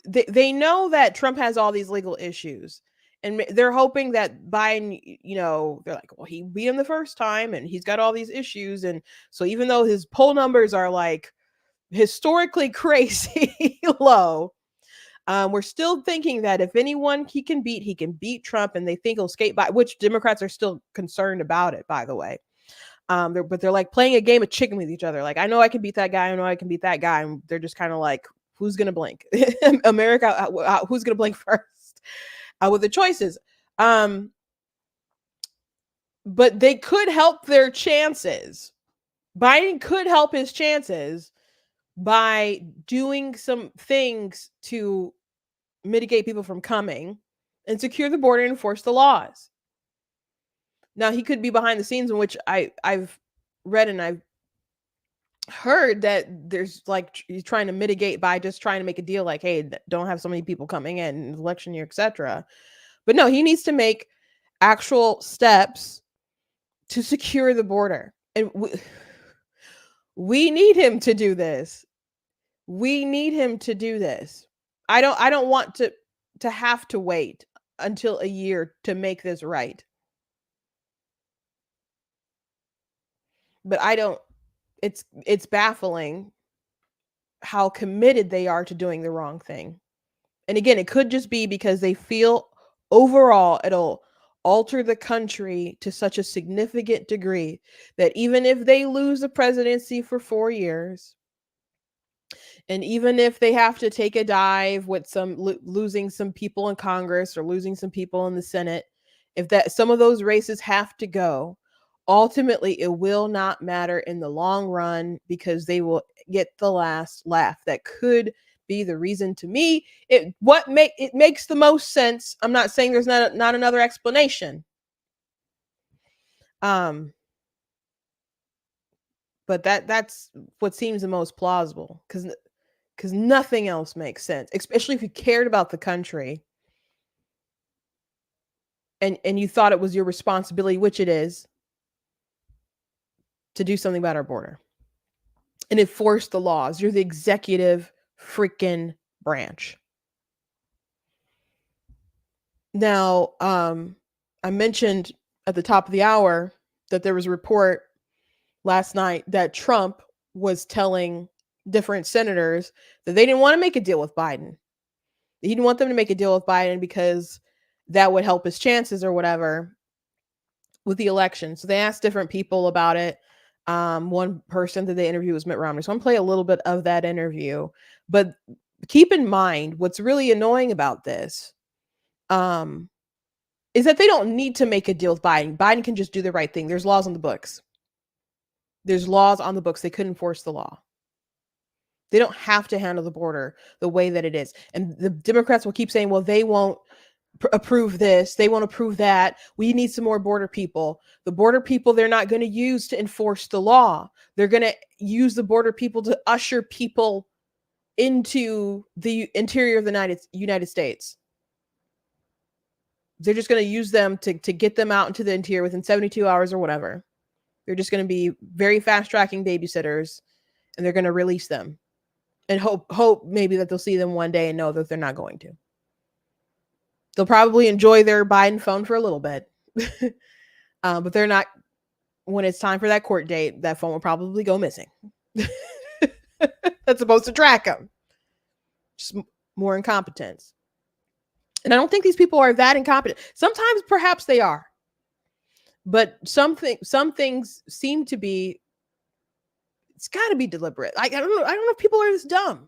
they know that Trump has all these legal issues, and they're hoping that Biden, they're like, well, he beat him the first time and he's got all these issues. And so even though his poll numbers are like historically crazy low, we're still thinking that if anyone he can beat Trump, and they think he'll skate by, which Democrats are still concerned about it, by the way. They're like playing a game of chicken with each other. Like, I know I can beat that guy. I know I can beat that guy. And they're just kind of like, who's going to blink? America, who's going to blink first with the choices? But they could help their chances. Biden could help his chances by doing some things to mitigate people from coming and secure the border and enforce the laws. Now, he could be behind the scenes, in which I've read and I've heard that there's like he's trying to mitigate by just trying to make a deal like, hey, don't have so many people coming in election year, etc. But no, he needs to make actual steps to secure the border. And we need him to do this. We need him to do this. I don't want to have to wait until a year to make this right. But it's baffling how committed they are to doing the wrong thing. And again, it could just be because they feel overall it'll alter the country to such a significant degree that even if they lose the presidency for 4 years, and even if they have to take a dive with some losing some people in Congress or losing some people in the Senate, if that some of those races have to go, ultimately it will not matter in the long run, because they will get the last laugh. That could be the reason. To me, it makes the most sense. I'm not saying there's not another explanation. But that's what seems the most plausible, because nothing else makes sense, especially if you cared about the country and you thought it was your responsibility, which it is, to do something about our border and enforce the laws. You're the executive freaking branch. Now, I mentioned at the top of the hour that there was a report last night that Trump was telling different senators that they didn't want to make a deal with Biden. He didn't want them to make a deal with Biden because that would help his chances or whatever with the election. So they asked different people about it. One person that they interviewed was Mitt Romney. So I'm going to play a little bit of that interview. But keep in mind, what's really annoying about this is that they don't need to make a deal with Biden. Biden can just do the right thing. There's laws on the books. There's laws on the books. They couldn't enforce the law. They don't have to handle the border the way that it is. And the Democrats will keep saying, well, they won't approve this. They won't approve that. We need some more border people. The border people, they're not going to use to enforce the law. They're going to use the border people to usher people into the interior of the United States. They're just going to use them to get them out into the interior within 72 hours or whatever. They're just going to be very fast tracking babysitters, and they're going to release them and hope maybe that they'll see them one day and know that they're not going to. They'll probably enjoy their Biden phone for a little bit, but they're not. When it's time for that court date, that phone will probably go missing. That's supposed to track them. Just more incompetence. And I don't think these people are that incompetent. Sometimes perhaps they are. But some things seem to be, it's got to be deliberate. I don't know if people are this dumb.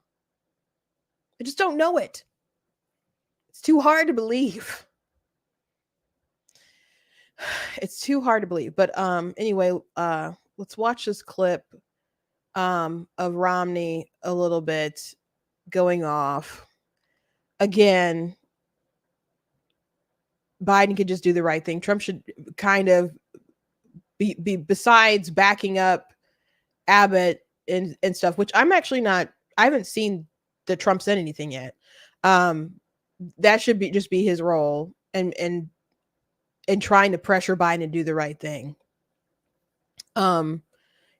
I just don't know it. It's too hard to believe. It's too hard to believe. But anyway, let's watch this clip of Romney a little bit going off. Again, Biden could just do the right thing. Trump should kind of be besides backing up Abbott and stuff, which I'm actually not, I haven't seen that Trump said anything yet. That should just be his role. And and trying to pressure Biden to do the right thing.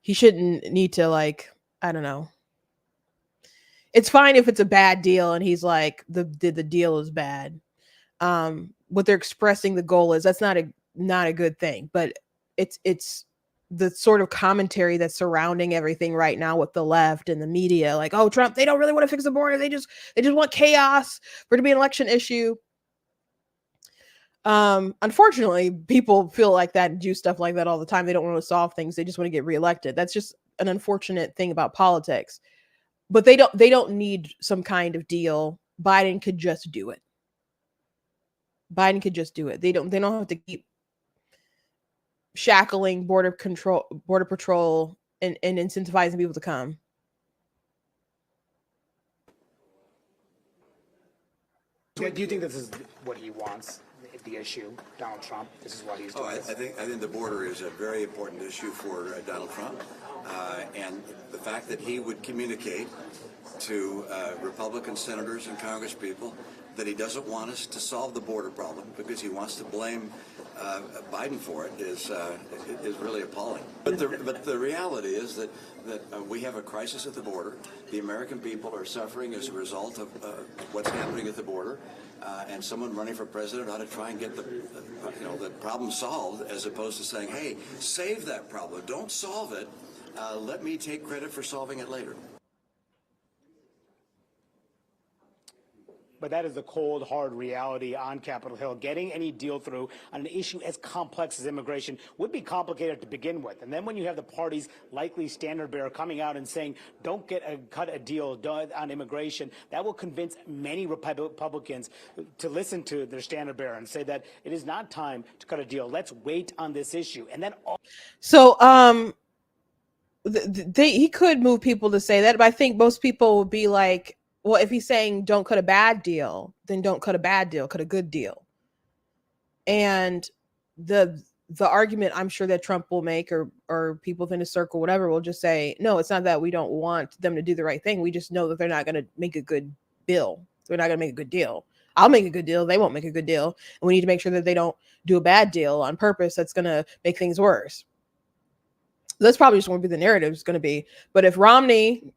He shouldn't need to, like, I don't know. It's fine if it's a bad deal and he's like, the deal is bad. What they're expressing the goal is, that's not a good thing, but it's the sort of commentary that's surrounding everything right now with the left and the media, like, oh, Trump, they don't really want to fix the border, they just want chaos for it to be an election issue. Unfortunately, people feel like that and do stuff like that all the time. They don't want to solve things, they just want to get reelected. That's just an unfortunate thing about politics. But they don't need some kind of deal. Biden could just do it. Biden could just do it. They don't have to keep shackling border patrol and incentivizing people to come. Do you think this is what he wants? The issue, Donald Trump. This is what he's doing. I think the border is a very important issue for Donald Trump, and the fact that he would communicate to Republican senators and Congresspeople that he doesn't want us to solve the border problem because he wants to blame Biden for it is really appalling. But the reality is that we have a crisis at the border. The American people are suffering as a result of what's happening at the border. And someone running for president ought to try and get the problem solved, as opposed to saying, hey, save that problem. Don't solve it. Let me take credit for solving it later. But that is the cold, hard reality on Capitol Hill. Getting any deal through on an issue as complex as immigration would be complicated to begin with. And then when you have the party's likely standard bearer coming out and saying, don't cut a deal done on immigration, that will convince many Republicans to listen to their standard bearer and say that it is not time to cut a deal. Let's wait on this issue. And then he could move people to say that, but I think most people would be like, well, if he's saying don't cut a bad deal, then don't cut a bad deal, cut a good deal. And the argument I'm sure that Trump will make, or people within his circle, whatever, will just say, no, it's not that we don't want them to do the right thing. We just know that they're not going to make a good bill. They're not going to make a good deal. I'll make a good deal. They won't make a good deal. And we need to make sure that they don't do a bad deal on purpose that's going to make things worse. That's probably just going to be the narrative is going to be. But if Romney...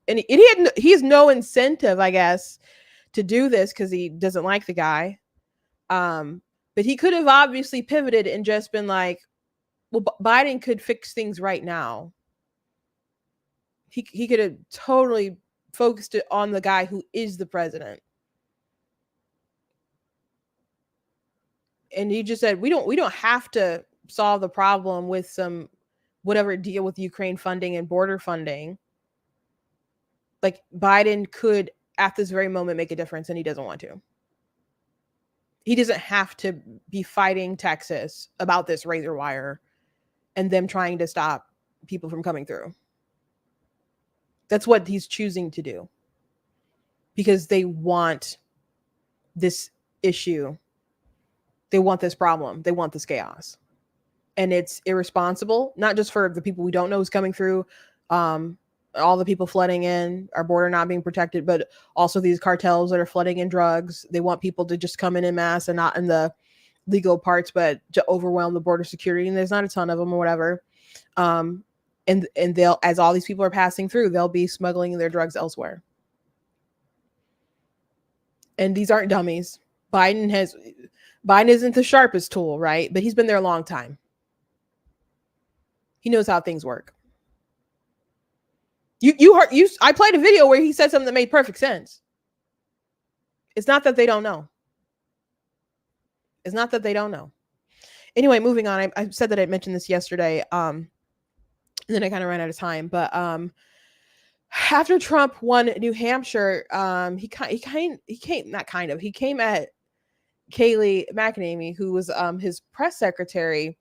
And he has no incentive, I guess, to do this because he doesn't like the guy. But he could have obviously pivoted and just been like, well, Biden could fix things right now. He could have totally focused it on the guy who is the president. And he just said, we don't have to solve the problem with some whatever deal with Ukraine funding and border funding. Like, Biden could, at this very moment, make a difference, and he doesn't want to. He doesn't have to be fighting Texas about this razor wire and them trying to stop people from coming through. That's what he's choosing to do. Because they want this issue. They want this problem. They want this chaos. And it's irresponsible, not just for the people we don't know who's coming through, all the people flooding in, our border not being protected, but also these cartels that are flooding in drugs. They want people to just come in mass and not in the legal parts, but to overwhelm the border security. And there's not a ton of them or whatever. And they'll, as all these people are passing through, they'll be smuggling their drugs elsewhere. And these aren't dummies. Biden isn't the sharpest tool, right? But he's been there a long time. He knows how things work. I played a video where he said something that made perfect sense. It's not that they don't know. It's not that they don't know. Anyway, moving on. I said that I mentioned this yesterday. And then I kind of ran out of time. But after Trump won New Hampshire, he came at Kayleigh McEnany, who was his press secretary,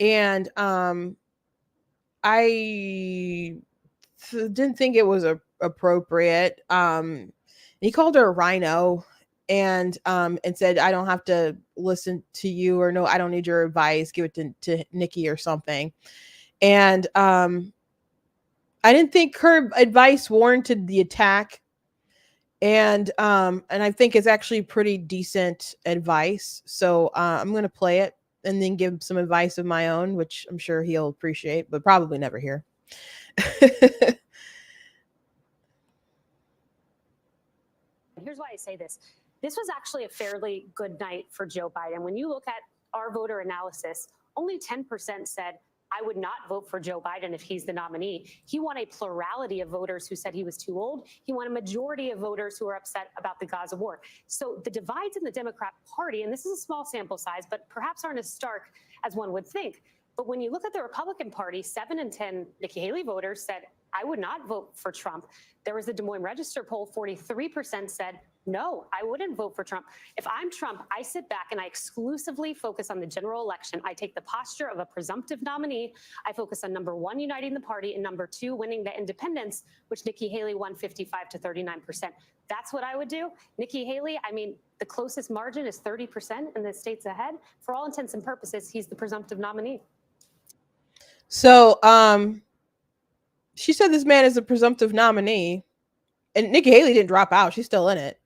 and I didn't think it was appropriate. He called her a rhino and said, I don't have to listen to you, or no, I don't need your advice. Give it to Nikki or something. And I didn't think her advice warranted the attack. And I think it's actually pretty decent advice. So I'm going to play it and then give some advice of my own, which I'm sure he'll appreciate, but probably never hear. Here's why I say this. This was actually a fairly good night for Joe Biden. When you look at our voter analysis, only 10% said, I would not vote for Joe Biden if he's the nominee. He won a plurality of voters who said he was too old. He won a majority of voters who are upset about the Gaza war. So the divides in the Democrat Party, and this is a small sample size, but perhaps aren't as stark as one would think. But when you look at the Republican Party, 7 in 10 Nikki Haley voters said, I would not vote for Trump. There was a Des Moines Register poll, 43% said, no, I wouldn't vote for Trump. If I'm Trump, I sit back and I exclusively focus on the general election. I take the posture of a presumptive nominee. I focus on number one, uniting the party, and number two, winning the independents, which Nikki Haley won 55 to 39%. That's what I would do. Nikki Haley, I mean, the closest margin is 30% in the states ahead. For all intents and purposes, he's the presumptive nominee. So, she said this man is a presumptive nominee, and Nikki Haley didn't drop out. She's still in it.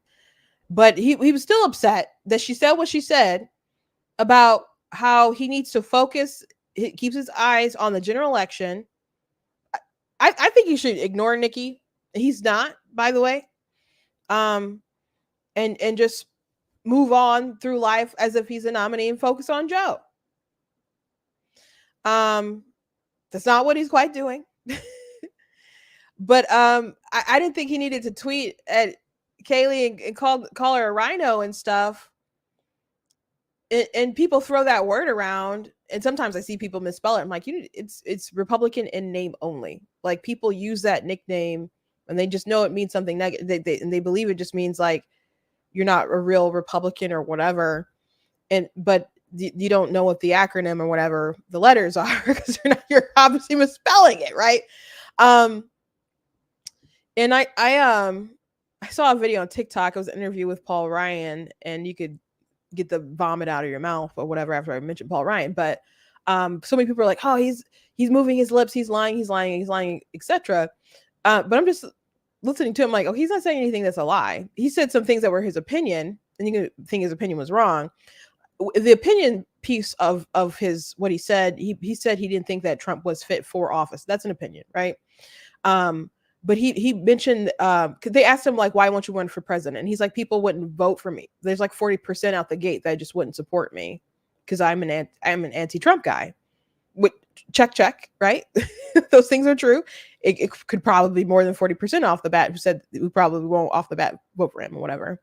But he was still upset that she said what she said about how he needs to focus, he keeps his eyes on the general election. I think you should ignore Nikki. He's not, by the way. And just move on through life as if he's a nominee and focus on Joe. That's not what he's quite doing. But I didn't think he needed to tweet at Kaylee and call her a rhino and stuff. And people throw that word around, and sometimes I see people misspell it. I'm like, it's Republican in name only. Like, people use that nickname and they just know it means something negative. They believe it just means like you're not a real Republican or whatever. But you don't know what the acronym or whatever the letters are because you're obviously misspelling it, right? And I saw a video on TikTok. It was an interview with Paul Ryan, and you could get the vomit out of your mouth or whatever after I mentioned Paul Ryan. But so many people are like, oh, he's moving his lips, he's lying, etc. But I'm just listening to him like, oh, he's not saying anything that's a lie. He said some things that were his opinion, and you can think his opinion was wrong. The opinion piece of his what he said, he said he didn't think that Trump was fit for office. That's an opinion, right? But he mentioned, they asked him, like, why won't you run for president? And he's like, people wouldn't vote for me. There's like 40% out the gate that just wouldn't support me because I'm an anti-Trump guy. Check, right? Those things are true. It could probably be more than 40% off the bat who said we probably won't off the bat vote for him or whatever.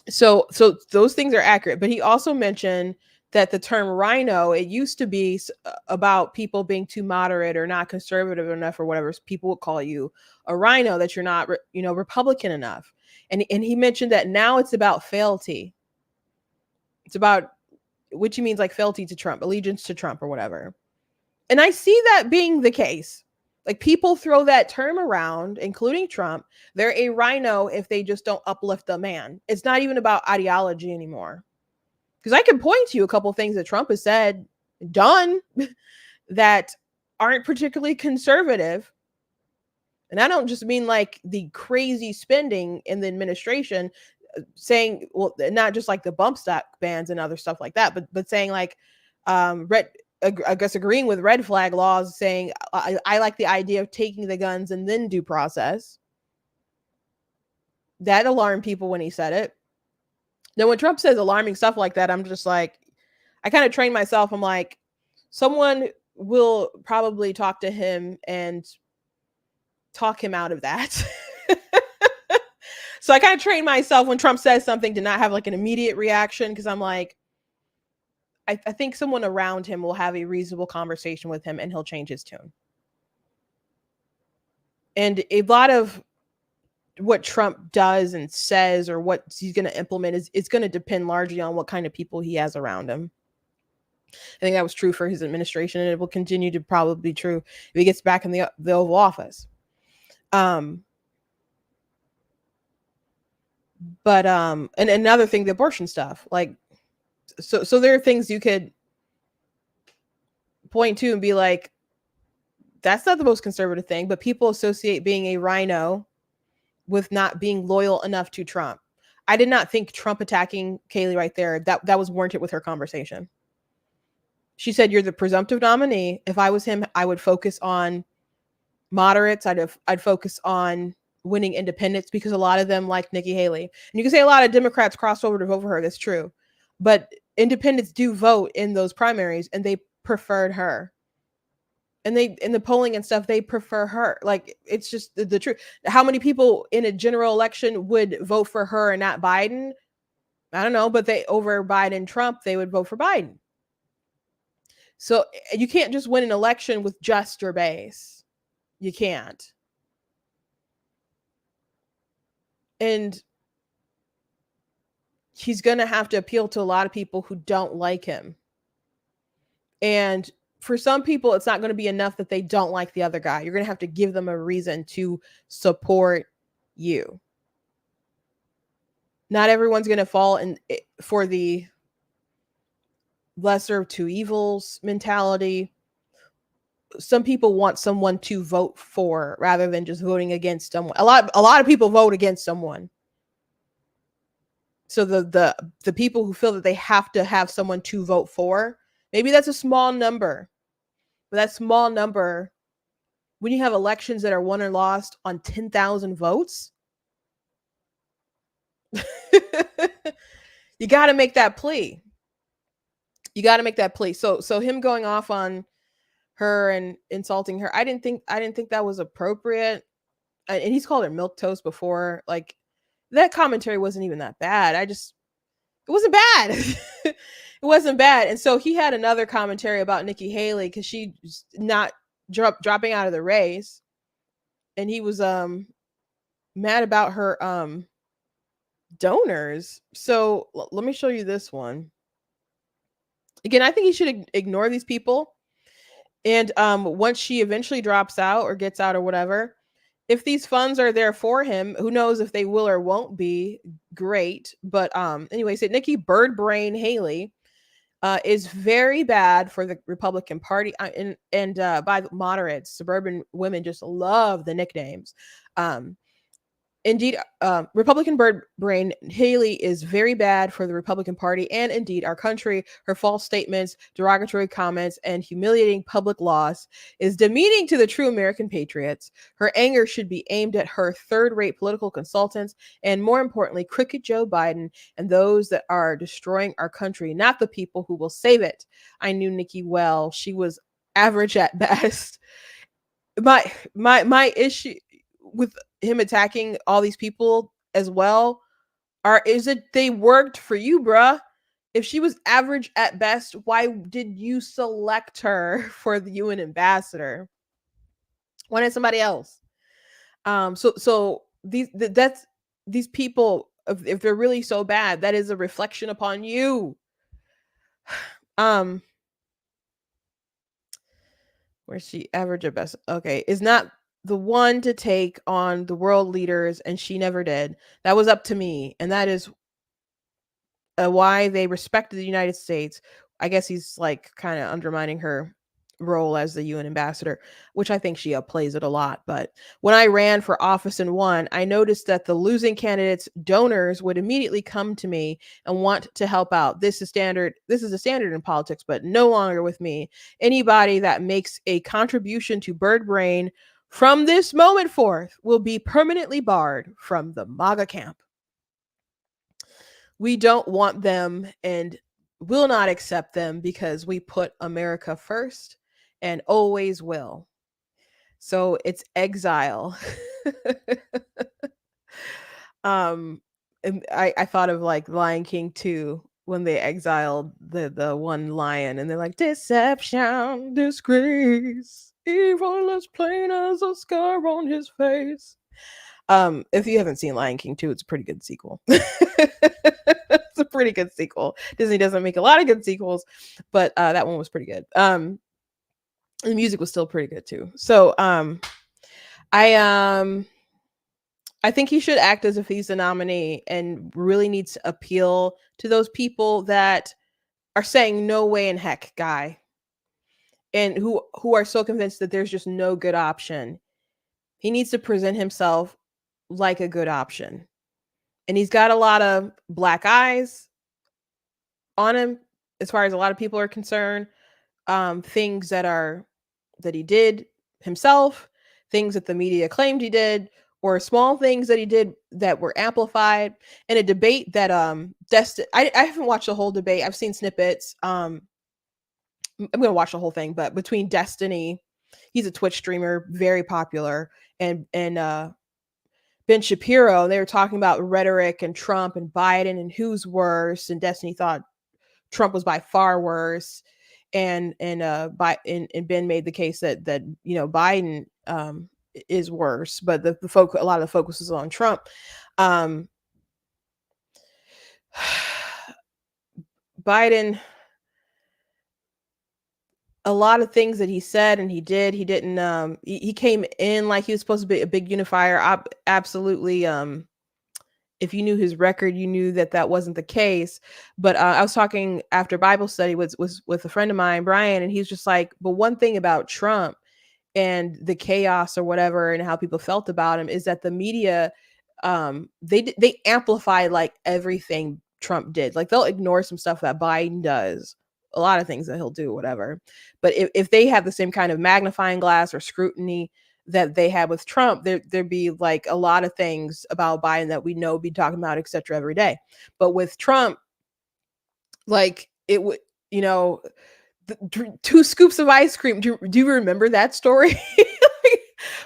So those things are accurate. But he also mentioned that the term rhino, it used to be about people being too moderate or not conservative enough or whatever. People would call you a rhino, that you're not, Republican enough. And he mentioned that now it's about fealty. It's about, which he means like fealty to Trump, allegiance to Trump or whatever. And I see that being the case. Like, people throw that term around, including Trump. They're a rhino if they just don't uplift the man. It's not even about ideology anymore. Because I can point to you a couple things that Trump has said, done, that aren't particularly conservative. And I don't just mean like the crazy spending in the administration, saying, well, not just like the bump stock bans and other stuff like that, but saying like, I guess agreeing with red flag laws, saying I like the idea of taking the guns and then due process. That alarmed people when he said it. Then when Trump says alarming stuff like that, I'm just like, I kind of train myself. I'm like, someone will probably talk to him and talk him out of that. So I kind of train myself when Trump says something to not have like an immediate reaction, because I'm like, I think someone around him will have a reasonable conversation with him and he'll change his tune. And a lot of what Trump does and says, or what he's going to implement, it's going to depend largely on what kind of people he has around him. I think that was true for his administration, and it will continue to probably be true if he gets back in the Oval Office. But and another thing, the abortion stuff, like, so there are things you could point to and be like, that's not the most conservative thing, but people associate being a rhino with not being loyal enough to Trump. I did not think Trump attacking Kaylee right there, that was warranted with her conversation. She said, "You're the presumptive nominee. If I was him, I would focus on moderates. I'd focus on winning independents because a lot of them like Nikki Haley. And you can say a lot of Democrats crossed over to vote for her. That's true. But independents do vote in those primaries and they preferred her. And they, in the polling and stuff, they prefer her. Like, it's just the truth. How many people in a general election would vote for her and not Biden? I don't know, but they, over Biden, Trump, they would vote for Biden. So you can't just win an election with just your base. You can't. And he's going to have to appeal to a lot of people who don't like him. And for some people, it's not going to be enough that they don't like the other guy. You're going to have to give them a reason to support you. Not everyone's going to fall in for the lesser of two evils mentality. Some people want someone to vote for rather than just voting against someone. A lot of people vote against someone. So the people who feel that they have to have someone to vote for, maybe that's a small number. But that small number, when you have elections that are won or lost on 10,000 votes, you got to make that plea. You got to make that plea. So him going off on her and insulting her, I didn't think that was appropriate. And he's called her milk toast before. Like, that commentary wasn't even that bad. It wasn't bad. It wasn't bad. And so he had another commentary about Nikki Haley because she's not dropping out of the race. And he was mad about her donors. So let me show you this one. Again, I think he should ignore these people. And once she eventually drops out or gets out or whatever, if these funds are there for him, who knows if they will or won't be. Great. But anyway, so Nikki Birdbrain Haley is very bad for the Republican Party and by moderates. Suburban women just love the nicknames. Indeed, Republican Birdbrain Haley is very bad for the Republican Party and indeed our country. Her false statements, derogatory comments, and humiliating public loss is demeaning to the true American patriots. Her anger should be aimed at her third-rate political consultants and, more importantly, crooked Joe Biden and those that are destroying our country, not the people who will save it. I knew Nikki well. She was average at best. My issue with him attacking all these people as well is it they worked for you, bruh. If she was average at best, why did you select her for the UN ambassador? Why not somebody else? So these people, if they're really so bad, that is a reflection upon you. Where's she average at best? Okay, is not the one to take on the world leaders, and she never did. That was up to me, and that is why they respected the United States. I guess he's like kind of undermining her role as the UN ambassador, which I think she upplays it a lot. But when I ran for office and won, I noticed that the losing candidates' donors would immediately come to me and want to help out. This is standard. This is a standard in politics, but no longer with me. Anybody that makes a contribution to Birdbrain from this moment forth will be permanently barred from the MAGA camp. We don't want them and will not accept them because we put America first and always will. So it's exile. And I thought of like Lion King 2 when they exiled the one lion and they're like, deception, disgrace, evil as plain as a scar on his face. If you haven't seen Lion King 2, it's a pretty good sequel. It's a pretty good sequel. Disney doesn't make a lot of good sequels, but that one was pretty good. The music was still pretty good too. So I think he should act as if he's the nominee and really needs to appeal to those people that are saying no way in heck, guy, and who are so convinced that there's just no good option. He needs to present himself like a good option. And he's got a lot of black eyes on him as far as a lot of people are concerned. Things that he did himself, things that the media claimed he did, or small things that he did that were amplified in a debate that I haven't watched the whole debate. I've seen snippets. I'm gonna watch the whole thing, but between Destiny, he's a Twitch streamer, very popular, and Ben Shapiro, they were talking about rhetoric and Trump and Biden and who's worse, and Destiny thought Trump was by far worse, and Ben made the case that Biden is worse, but a lot of the focus is on Trump. Biden, a lot of things that he said and he didn't. He came in like he was supposed to be a big unifier. Absolutely. If you knew his record, you knew that wasn't the case. But I was talking after Bible study was with a friend of mine, Brian, and he's just like, but one thing about Trump and the chaos or whatever and how people felt about him is that the media, they amplify like everything Trump did. Like they'll ignore some stuff that Biden does, a lot of things that he'll do, whatever. But if they have the same kind of magnifying glass or scrutiny that they had with Trump, there'd be like a lot of things about Biden that we know be talking about, et cetera, every day. But with Trump, like it would, the 2 scoops of ice cream. Do you remember that story?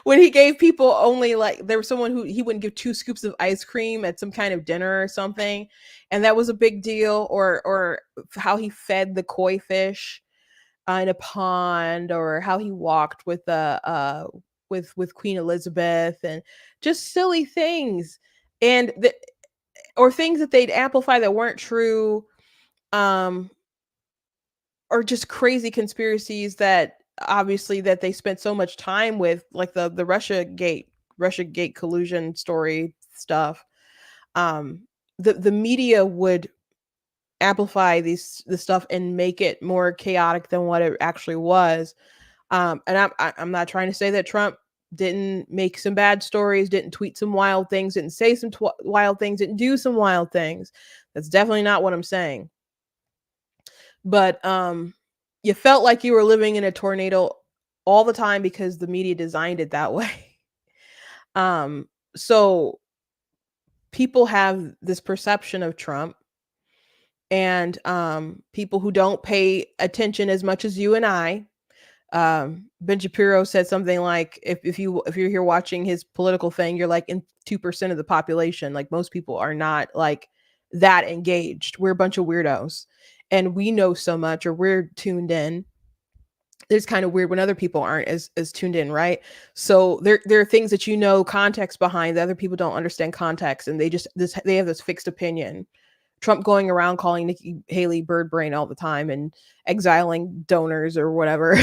When he gave people only like, there was someone who he wouldn't give 2 scoops of ice cream at some kind of dinner or something, and that was a big deal. Or how he fed the koi fish in a pond, or how he walked with with Queen Elizabeth, and just silly things, and or things that they'd amplify that weren't true, or just crazy conspiracies that obviously that they spent so much time with, like the Russiagate collusion story stuff. The media would amplify this stuff and make it more chaotic than what it actually was. And I'm not trying to say that Trump didn't make some bad stories, didn't tweet some wild things, didn't say some wild things, didn't do some wild things. That's definitely not what I'm saying. But you felt like you were living in a tornado all the time because the media designed it that way. So people have this perception of Trump, and people who don't pay attention as much as you and I. Ben Shapiro said something like, if you're here watching his political thing, you're like in 2% of the population. Like most people are not like that engaged. We're a bunch of weirdos, and we know so much, or we're tuned in. It's kind of weird when other people aren't as tuned in, right? So there are things that context behind that other people don't understand context, and they have this fixed opinion. Trump going around calling Nikki Haley bird brain all the time and exiling donors or whatever.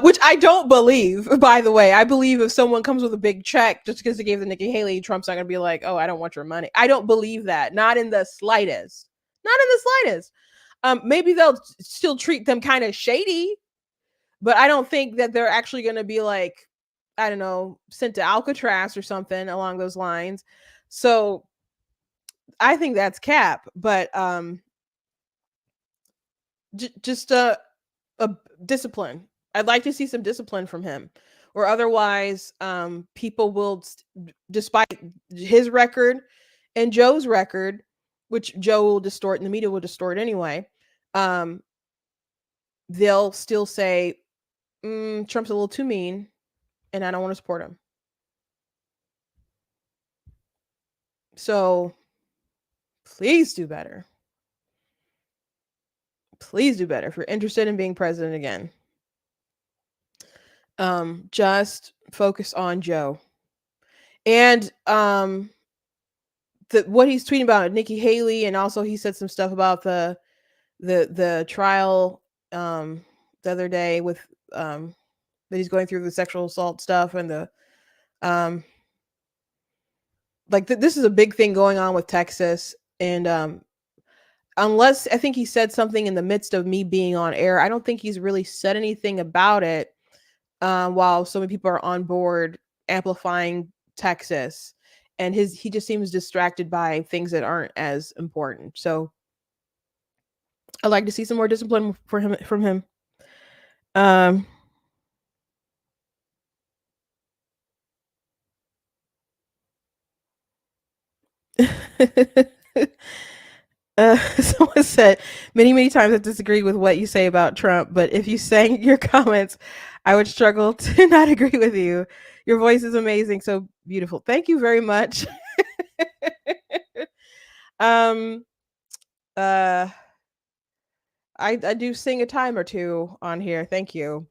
Which I don't believe, by the way. I believe if someone comes with a big check just because they gave the Nikki Haley, Trump's not going to be like, oh, I don't want your money. I don't believe that. Not in the slightest. Not in the slightest. Maybe they'll still treat them kind of shady, but I don't think that they're actually going to be like, I don't know, sent to Alcatraz or something along those lines. So I think that's cap, but just a discipline. I'd like to see some discipline from him, or otherwise people will, despite his record and Joe's record, which Joe will distort and the media will distort anyway, they'll still say Trump's a little too mean and I don't want to support him. So please do better. Please do better if you're interested in being president again. Just focus on Joe. And what he's tweeting about Nikki Haley, and also he said some stuff about the trial the other day with that he's going through the sexual assault stuff, and the this is a big thing going on with Texas. And unless I think he said something in the midst of me being on air, I don't think he's really said anything about it while so many people are on board amplifying Texas, and he just seems distracted by things that aren't as important. So I'd like to see some more discipline for him from him. Um someone said, many times I've disagreed with what you say about Trump, but if you sang your comments, I would struggle to not agree with you. Your voice is amazing, so beautiful. Thank you very much. um, uh, I do sing a time or two on here. Thank you.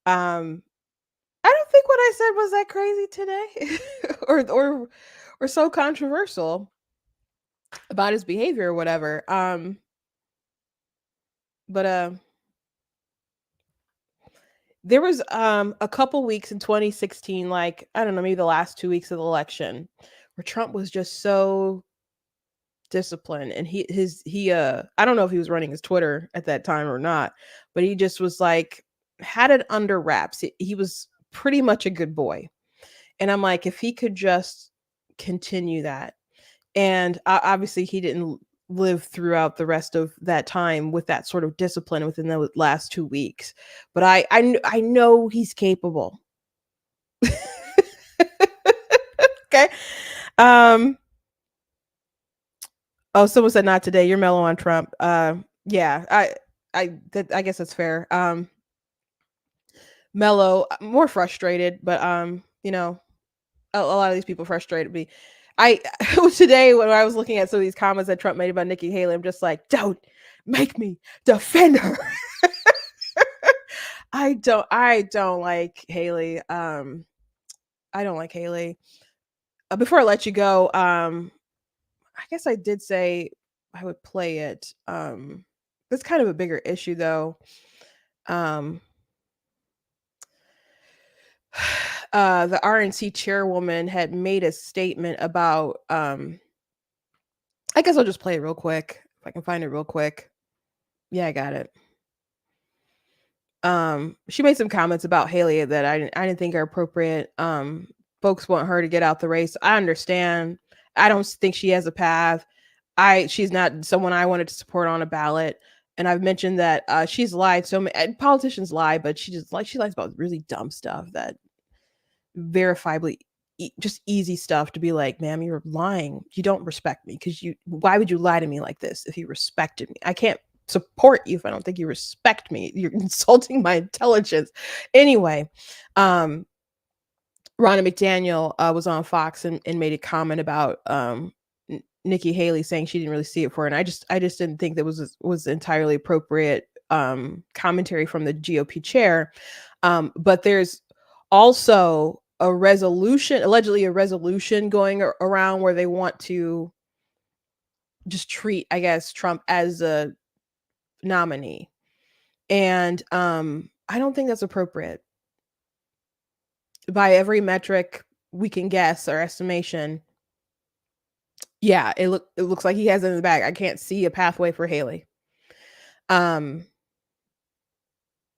Um, I don't think what I said was that crazy today, or so controversial about his behavior or whatever. But there was a couple weeks in 2016, like I don't know, maybe the last 2 weeks of the election, where Trump was just so disciplined, and he I don't know if he was running his Twitter at that time or not, but he just was like had it under wraps. He was pretty much a good boy, and I'm like, if he could just continue that, and obviously he didn't live throughout the rest of that time with that sort of discipline within the last 2 weeks, but I know he's capable. Okay. um oh, someone said not today, you're mellow on Trump. Yeah, I guess that's fair. Mellow, more frustrated, but a lot of these people frustrated me. I today when I was looking at some of these comments that Trump made about Nikki Haley, I'm just like, don't make me defend her. I don't like Haley. I don't like Haley. Before I let you go, I guess I did say I would play it. That's kind of a bigger issue though. Um the RNC chairwoman had made a statement about I guess I'll just play it real quick if I can find it real quick. Yeah, I got it. She made some comments about Haley that I didn't think are appropriate. Folks want her to get out the race. I understand. I don't think she has a path. She's not someone I wanted to support on a ballot. And I've mentioned that she's lied so many, and politicians lie, but she lies about really dumb stuff that verifiably just easy stuff to be like, ma'am, you're lying. You don't respect me because why would you lie to me like this if you respected me? I can't support you if I don't think you respect me. You're insulting my intelligence. Anyway, Ronna McDaniel was on Fox and made a comment about Nikki Haley saying she didn't really see it for her. And I just didn't think that was entirely appropriate commentary from the GOP chair. But there's also allegedly a resolution going around where they want to just treat, I guess, Trump as a nominee. And I don't think that's appropriate. By every metric we can guess or estimation, yeah, it looks like he has it in the bag. I can't see a pathway for Haley. And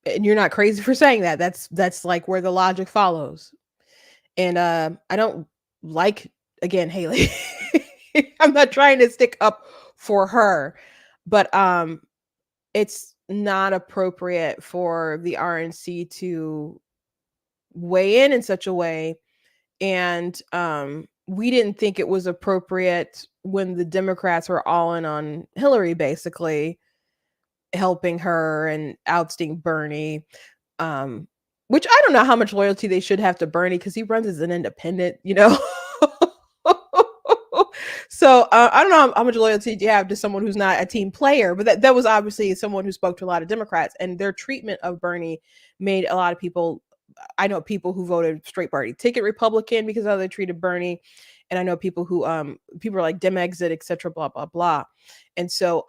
you're not crazy for saying that. That's like where the logic follows. And I don't like, again, Haley. I'm not trying to stick up for her, but it's not appropriate for the RNC to weigh in such a way. And we didn't think it was appropriate when the Democrats were all in on Hillary, basically helping her and ousting Bernie. Which I don't know how much loyalty they should have to Bernie because he runs as an independent, So I don't know how much loyalty do you have to someone who's not a team player, but that was obviously someone who spoke to a lot of Democrats, and their treatment of Bernie made a lot of people. I know people who voted straight party ticket Republican because of how they treated Bernie, and I know people who people are like Dem exit, etc. Blah blah blah, and so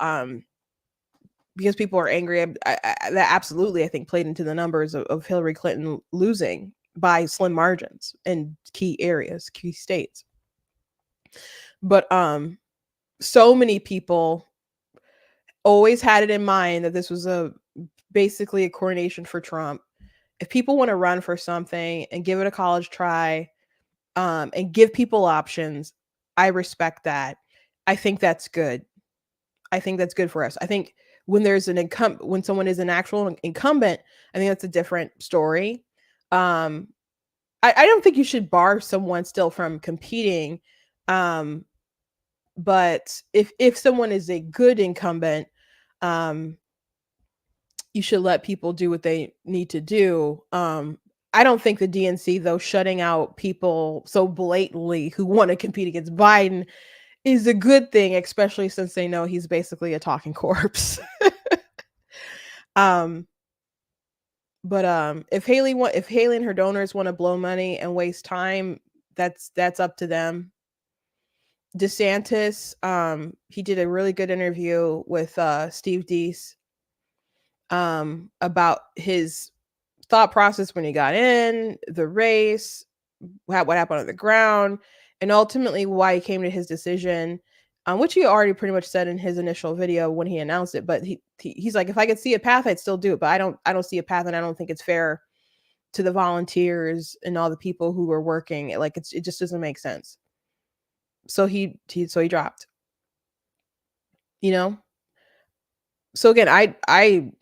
because people are angry, that absolutely, I think, played into the numbers of Hillary Clinton losing by slim margins in key areas, key states. But so many people always had it in mind that this was basically a coronation for Trump. If people want to run for something and give it a college try, and give people options, I respect that. I think that's good. I think that's good for us. I think when there's when someone is an actual incumbent, I think that's a different story. Um, I don't think you should bar someone still from competing. Um, but if someone is a good incumbent, um, you should let people do what they need to do. I don't think the DNC, though, shutting out people so blatantly who want to compete against Biden is a good thing, especially since they know he's basically a talking corpse. um, but if Haley and her donors want to blow money and waste time, that's up to them. DeSantis, he did a really good interview with Steve Deese about his thought process when he got in the race, what happened on the ground, and ultimately why he came to his decision, which he already pretty much said in his initial video when he announced it. But he's like, if I could see a path, I'd still do it. But I don't see a path, and I don't think it's fair to the volunteers and all the people who are working. Like it just doesn't make sense. So he dropped. You know. So again, I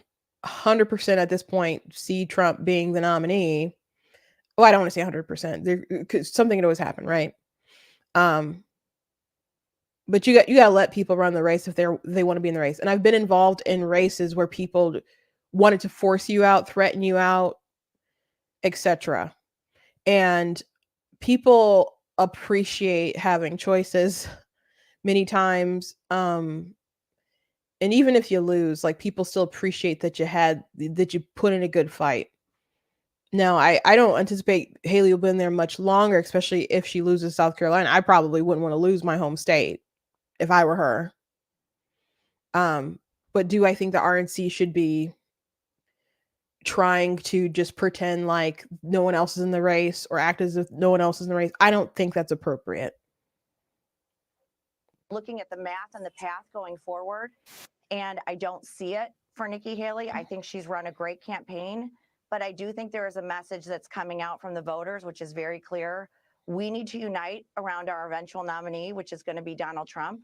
100% at this point see Trump being the nominee. Well, I don't want to say 100%. There, something could always happen, right? But you got to let people run the race if they want to be in the race. And I've been involved in races where people wanted to force you out, threaten you out, etc. And people appreciate having choices many times. And even if you lose, like people still appreciate that you put in a good fight. No, I don't anticipate Haley will be in there much longer, especially if she loses South Carolina. I probably wouldn't want to lose my home state if I were her. But do I think the RNC should be trying to just pretend like no one else is in the race or act as if no one else is in the race? I don't think that's appropriate. Looking at the math and the path going forward, and I don't see it for Nikki Haley. I think she's run a great campaign, but I do think there is a message that's coming out from the voters, which is very clear. We need to unite around our eventual nominee, which is going to be Donald Trump,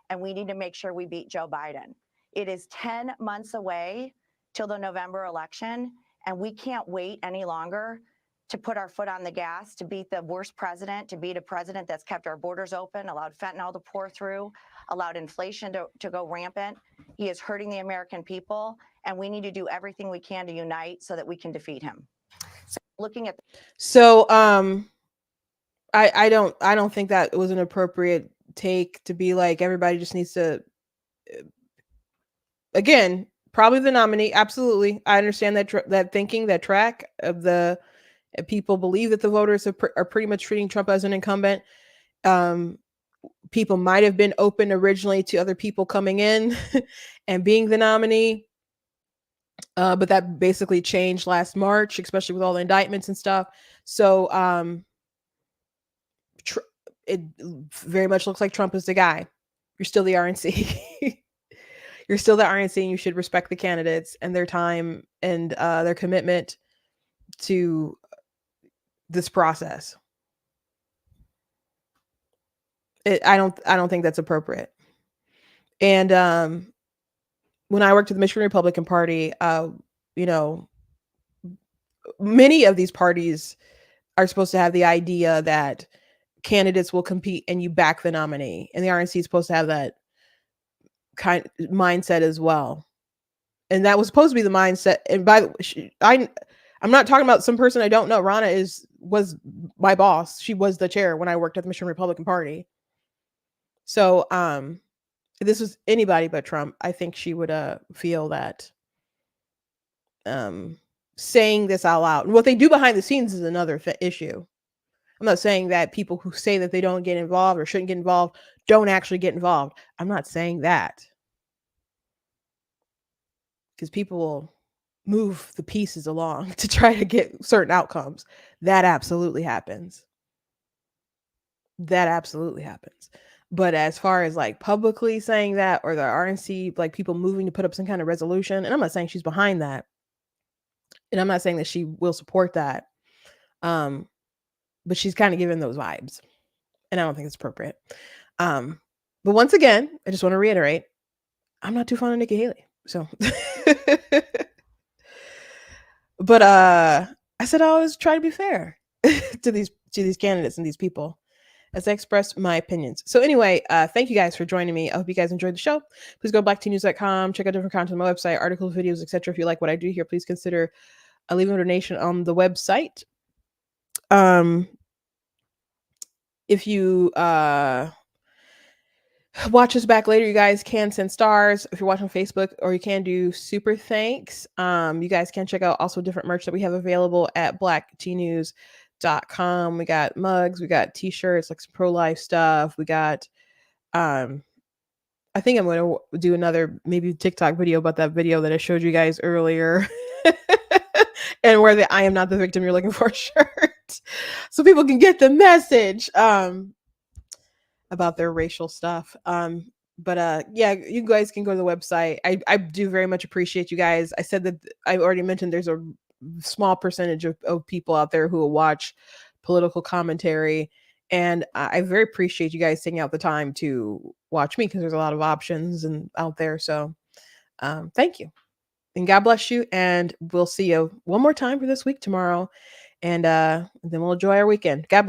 and we need to make sure we beat Joe Biden. It is 10 months away till the November election, and we can't wait any longer to put our foot on the gas, to beat the worst president, to beat a president that's kept our borders open, allowed fentanyl to pour through, allowed inflation to go rampant. He is hurting the American people, and we need to do everything we can to unite so that we can defeat him. So looking at I don't think that was an appropriate take to be like everybody just needs to, again, probably the nominee. Absolutely. I understand that thinking, that track of the people believe that the voters are pretty much treating Trump as an incumbent. People might have been open originally to other people coming in and being the nominee. But that basically changed last March, especially with all the indictments and stuff. So it very much looks like Trump is the guy. You're still the RNC. You're still the RNC, and you should respect the candidates and their time and their commitment to this process. I don't think that's appropriate. And when I worked at the Michigan Republican Party, many of these parties are supposed to have the idea that candidates will compete and you back the nominee, and the RNC is supposed to have that kind of mindset as well. And that was supposed to be the mindset. And by the way, I'm not talking about some person I don't know. Rana was my boss. She was the chair when I worked at the Michigan Republican Party. So if this was anybody but Trump, I think she would feel that saying this out loud. And what they do behind the scenes is another issue. I'm not saying that people who say that they don't get involved or shouldn't get involved don't actually get involved. I'm not saying that. Because people will move the pieces along to try to get certain outcomes. That absolutely happens. That absolutely happens. But as far as like publicly saying that, or the RNC, like people moving to put up some kind of resolution, and I'm not saying she's behind that, and I'm not saying that she will support that. but she's kind of giving those vibes, and I don't think it's appropriate. But once again, I just want to reiterate, I'm not too fond of Nikki Haley. So, but I said I always try to be fair to these candidates and these people as I express my opinions. So anyway, thank you guys for joining me. I hope you guys enjoyed the show. Please go to blacktnews.com, check out different content on my website, articles, videos, etc. If you like what I do here, please consider leaving a donation on the website. If you watch us back later, you guys can send stars if you're watching on Facebook, or you can do super thanks. You guys can check out also different merch that we have available at blacktnews.com. We got mugs, we got t-shirts, like some pro-life stuff. We got I think I'm going to do another maybe TikTok video about that video that I showed you guys earlier. And wear the I am not the victim you're looking for shirt, so people can get the message about their racial stuff. But yeah, you guys can go to the website. I do very much appreciate you guys. I said that I already mentioned there's a small percentage of people out there who will watch political commentary, and I very appreciate you guys taking out the time to watch me, because there's a lot of options and out there. So thank you, and God bless you, and we'll see you one more time for this week tomorrow, and then we'll enjoy our weekend. God bless.